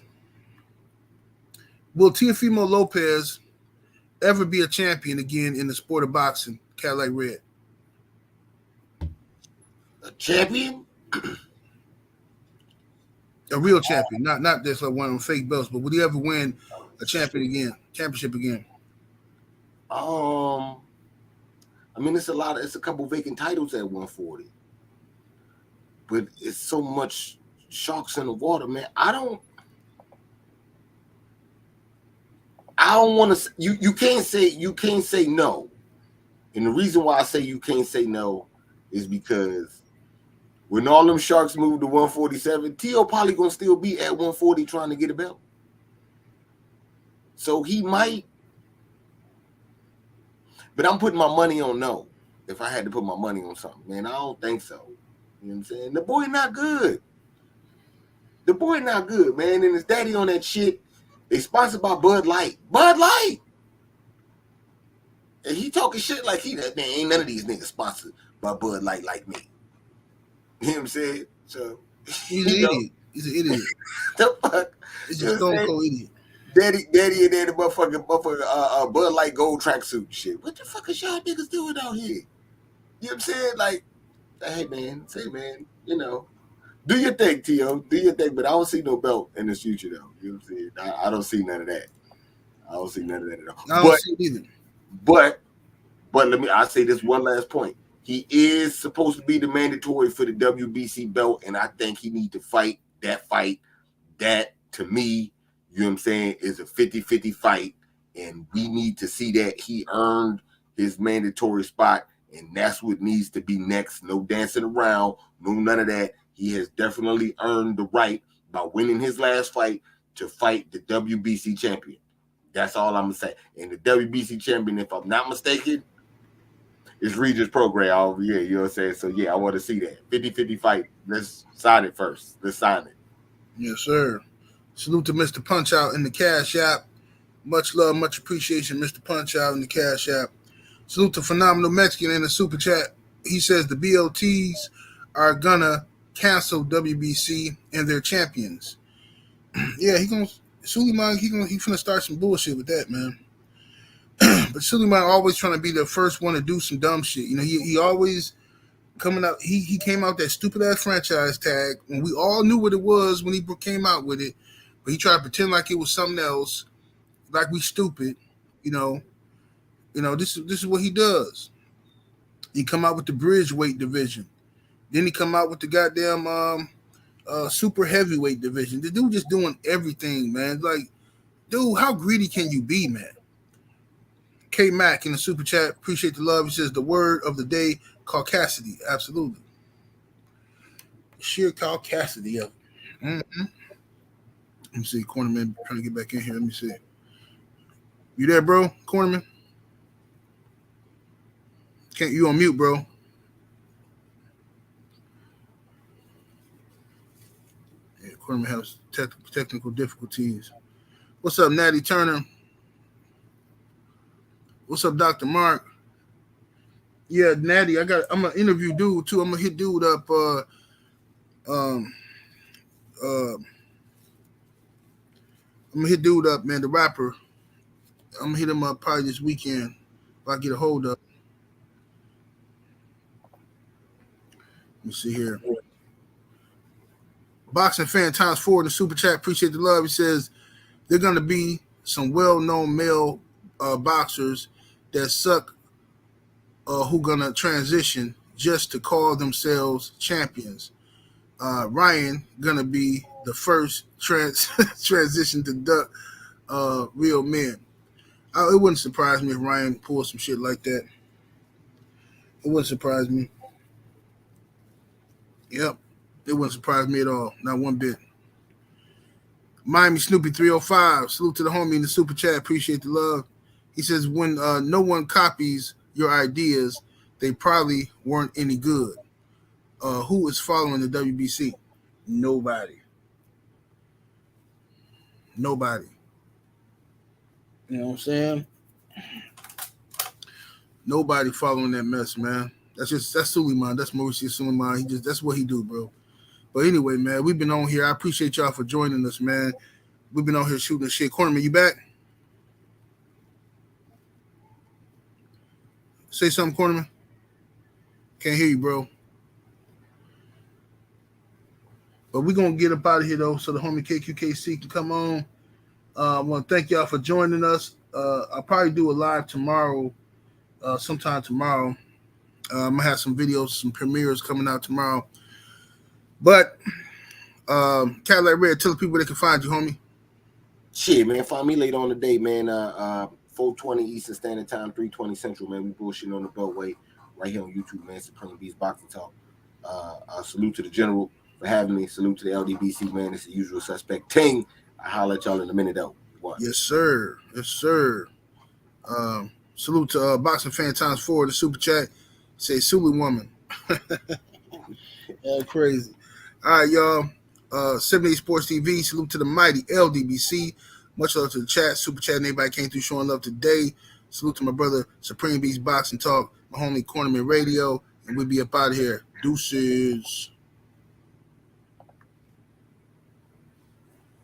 Will Teofimo Lopez ever be a champion again in the sport of boxing? Cadillac Red. A champion? A real champion, not just like one of them fake belts, but would he ever win a championship again? I mean, it's a couple vacant titles at 140, but it's so much sharks in the water, man. I don't want to. You can't say no, and the reason why I say you can't say no is because when all them sharks move to 147, T.O. probably gonna still be at 140 trying to get a belt. So he might, but I'm putting my money on no. If I had to put my money on something, man, I don't think so. You know what I'm saying? The boy not good. The boy not good, man. And his daddy on that shit. They sponsored by Bud Light. Bud Light. And he talking shit like man, ain't none of these niggas sponsored by Bud Light like me. You know what I'm saying? So he's an idiot. He's an idiot. The fuck? He's a stone cold idiot. Daddy and daddy motherfucking Bud Light gold tracksuit shit. What the fuck is y'all niggas doing out here? You know what I'm saying? Like, hey man, you know, do your thing, T.O. Do your thing, but I don't see no belt in this future though. You know what I'm saying? I don't see none of that. I don't see none of that at all. I don't see it either. But I'll say this one last point. He is supposed to be the mandatory for the WBC belt, and I think he needs to fight that fight. That, to me, you know what I'm saying, is a 50-50 fight, and we need to see that he earned his mandatory spot, and that's what needs to be next. No dancing around, no none of that. He has definitely earned the right by winning his last fight to fight the WBC champion. That's all I'm going to say. And the WBC champion, if I'm not mistaken, is Regis Program over here. You know what I'm saying? So, yeah, I want to see that. 50-50 fight. Let's sign it first. Let's sign it. Yes, sir. Salute to Mr. Punch Out in the Cash App. Much love, much appreciation, Mr. Punch Out in the Cash App. Salute to Phenomenal Mexican in the Super Chat. He says the BLTs are going to cancel WBC and their champions. Yeah, Suleiman finna start some bullshit with that, man. But Suleiman always trying to be the first one to do some dumb shit. You know, he always coming out. He came out that stupid ass franchise tag when we all knew what it was when he came out with it, but he tried to pretend like it was something else, like we stupid. You know, this is what he does. He come out with the bridge weight division, then he come out with the goddamn super heavyweight division. The dude just doing everything, man. Like, dude, how greedy can you be, man? K Mac in the super chat, appreciate the love. He says the word of the day, caucasity. Absolutely. Sheer caucasity of it. Mm-hmm. Let me see. Cornerman trying to get back in here. Let me see. You there, bro? Cornerman? Can't you on mute, bro? Yeah, Cornerman has technical difficulties. What's up, Natty Turner? What's up, Dr. Mark? Yeah, Natty, I'm gonna interview dude too. I'm gonna hit dude up um I'm gonna hit dude up, man, the rapper. I'm gonna hit him up probably this weekend if I get a hold of. Let me see here. Boxing fan times 4 in the super chat. Appreciate the love. He says they're gonna be some well-known male boxers that suck who gonna transition just to call themselves champions. Ryan gonna be the first transition to duck real men. It wouldn't surprise me if Ryan pulled some shit like that. It wouldn't surprise me. Yep. It wouldn't surprise me at all. Not one bit. Miami Snoopy 305. Salute to the homie in the super chat. Appreciate the love. He says, when no one copies your ideas, they probably weren't any good. Who is following the WBC? Nobody. Nobody. You know what I'm saying? Nobody following that mess, man. That's Suleiman. That's Mauricio Suleiman. That's what he do, bro. But anyway, man, we've been on here. I appreciate y'all for joining us, man. We've been on here shooting shit. Cornerman, you back? Say something, Cornerman. Can't hear you, bro. But we're going to get up out of here, though, so the homie KQKC can come on. I want to thank y'all for joining us. I'll probably do a live tomorrow, sometime tomorrow. I'm going to have some videos, some premieres coming out tomorrow. But Cadillac Red, tell the people they can find you, homie. Shit, man, find me late on the day, man. 4:20 Eastern Standard Time, 3:20 Central, man. We bullshitting on the Beltway right here on YouTube, man. Supreme Beast Boxing Talk. Salute to the General for having me. Salute to the LDBC, man. It's the usual suspect. Ting. I'll holler at y'all in a minute, though. What? Yes, sir. Yes, sir. Salute to Boxing Fan times 4, the super chat. Say Sulu woman. Crazy. All right, y'all. 78 Sports TV. Salute to the mighty LDBC. Much love to the chat. Super chat. Everybody came through showing love today. Salute to my brother Supreme Beast Boxing Talk. My homie Cornerman Radio. And we'll be up out of here. Deuces.